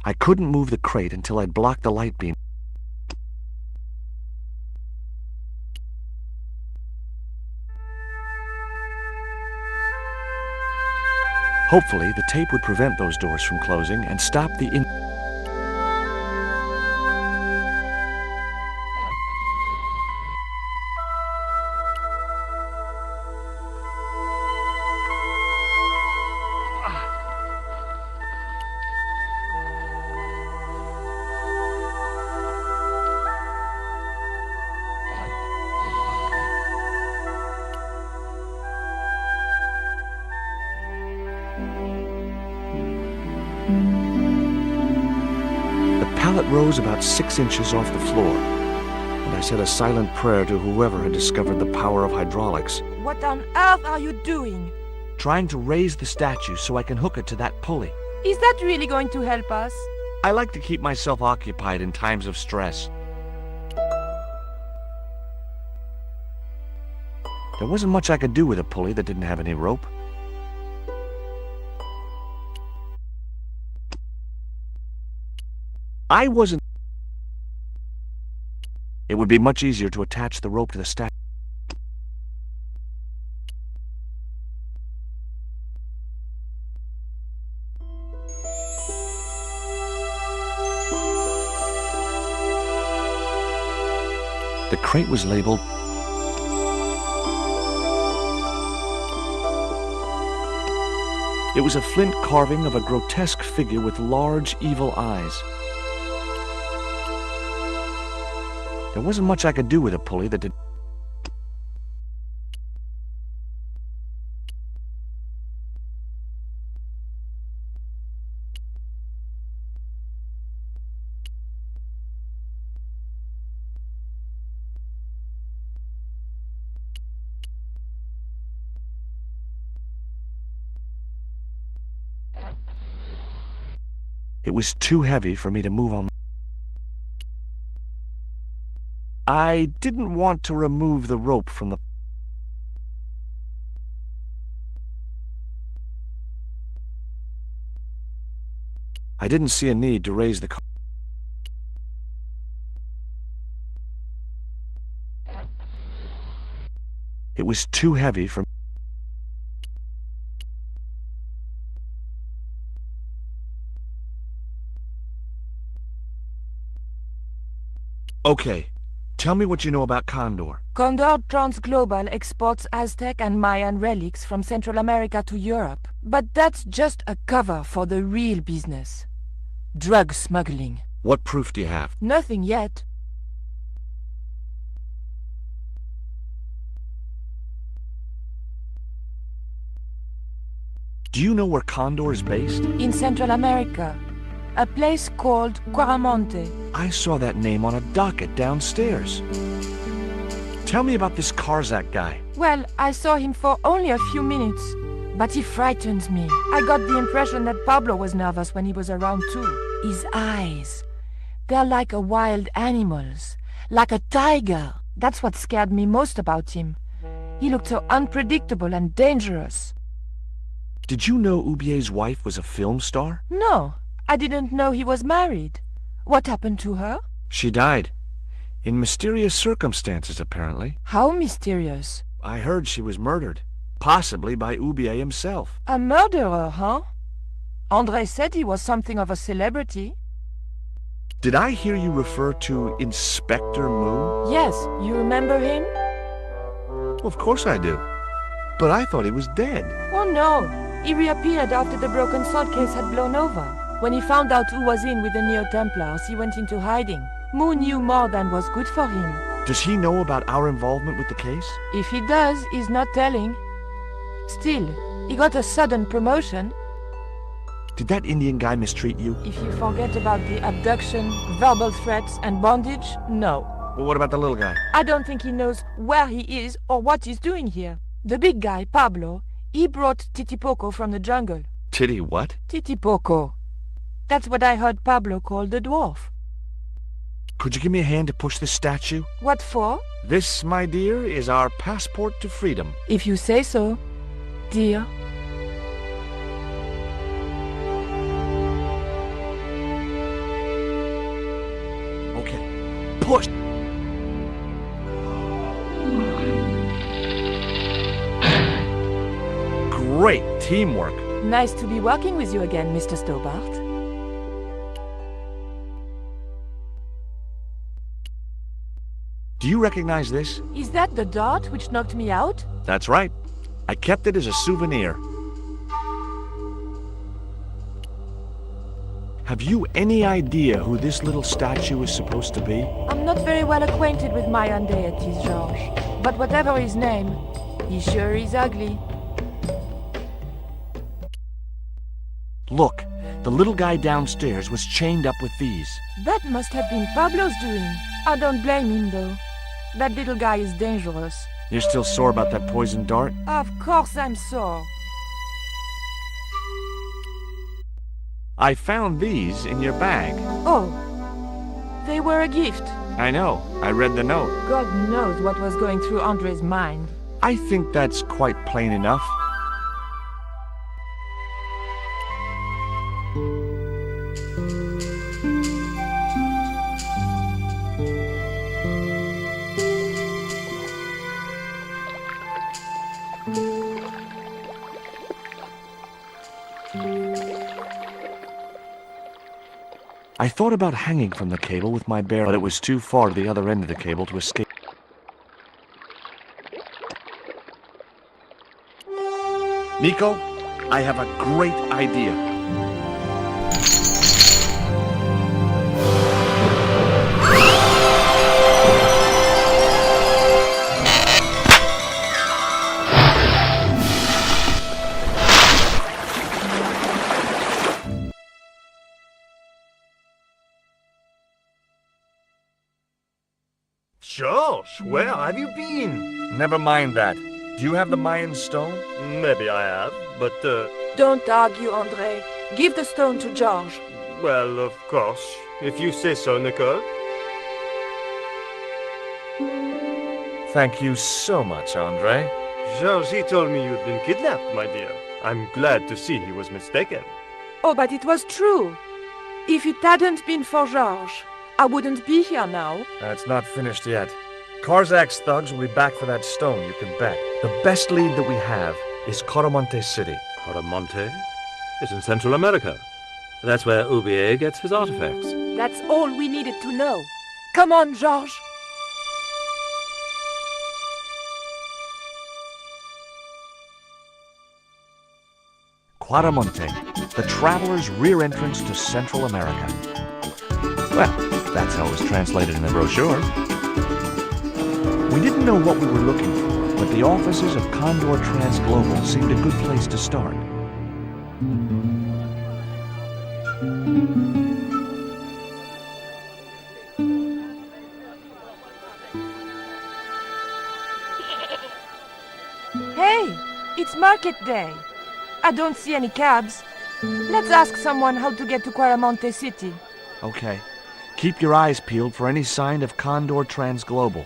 I couldn't move the crate until I'd blocked the light beam. Hopefully, the tape would prevent those doors from closing and stop the pallet rose about 6 inches off the floor, and I said a silent prayer to whoever had discovered the power of hydraulics. What on earth are you doing? Trying to raise the statue so I can hook it to that pulley. Is that really going to help us? I like to keep myself occupied in times of stress. There wasn't much I could do with a pulley that didn't have any rope. I wasn't... It would be much easier to attach the rope to the statue. The crate was labeled... It was a flint carving of a grotesque figure with large, evil eyes. There wasn't much I could do with a pulley that did... It was too heavy for me to move on. I didn't want to remove the rope from the... I didn't see a need to raise the car. It was too heavy for... Okay, tell me what you know about Condor. Condor Transglobal exports Aztec and Mayan relics from Central America to Europe. But that's just a cover for the real business. Drug smuggling. What proof do you have? Nothing yet. Do you know where Condor is based? In Central America. A place called Quaramonte. I saw that name on a docket downstairs. Tell me about this Karzak guy. Well, I saw him for only a few minutes, but he frightened me. I got the impression that Pablo was nervous when he was around too. His eyes, they're like a wild animal's, like a tiger. That's what scared me most about him. He looked so unpredictable and dangerous. Did you know Ubier's wife was a film star? No, I didn't know he was married. What happened to her? She died. In mysterious circumstances, apparently. How mysterious? I heard she was murdered. Possibly by Ubier himself. A murderer, huh? André said he was something of a celebrity. Did I hear you refer to Inspector Moon? Yes, you remember him? Well, of course I do. But I thought he was dead. Oh no, he reappeared after the broken sword case had blown over. When he found out who was in with the Neo-Templars, he went into hiding. Moon knew more than was good for him. Does he know about our involvement with the case? If he does, he's not telling. Still, he got a sudden promotion. Did that Indian guy mistreat you? If you forget about the abduction, verbal threats, and bondage, no. Well, what about the little guy? I don't think he knows where he is or what he's doing here. The big guy, Pablo, he brought Titipoco from the jungle. Titty what? Titipoco. That's what I heard Pablo call the dwarf. Could you give me a hand to push this statue? What for? This, my dear, is our passport to freedom. If you say so, dear. Okay, push! Great teamwork. Nice to be working with you again, Mr. Stobart. Do you recognize this? Is that the dart which knocked me out? That's right. I kept it as a souvenir. Have you any idea who this little statue is supposed to be? I'm not very well acquainted with Mayan deities, Georges. But whatever his name, he sure is ugly. Look, the little guy downstairs was chained up with these. That must have been Pablo's doing. I don't blame him, though. That little guy is dangerous. You're still sore about that poison dart? Of course I'm sore. I found these in your bag. Oh, they were a gift. I know. I read the note. God knows what was going through André's mind. I think that's quite plain enough. I thought about hanging from the cable with my bear, but it was too far to the other end of the cable to escape. Nico, I have a great idea. George, where have you been? Never mind that. Do you have the Mayan stone? Maybe I have, but Don't argue, André. Give the stone to Georges. Well, of course. If you say so, Nicole. Thank you so much, Andre. Georges told me you'd been kidnapped, my dear. I'm glad to see he was mistaken. Oh, but it was true. If it hadn't been for Georges, I wouldn't be here now. It's not finished yet. Karzak's thugs will be back for that stone, you can bet. The best lead that we have is Coromonte City. Coromonte is in Central America. That's where Ubier gets his artifacts. That's all we needed to know. Come on, Georges. Quaramonte, the traveler's rear entrance to Central America. Well, that's how it was translated in the brochure. We didn't know what we were looking for, but the offices of Condor Transglobal seemed a good place to start. Hey, it's market day. I don't see any cabs. Let's ask someone how to get to Quaramonte City. Okay. Keep your eyes peeled for any sign of Condor Transglobal.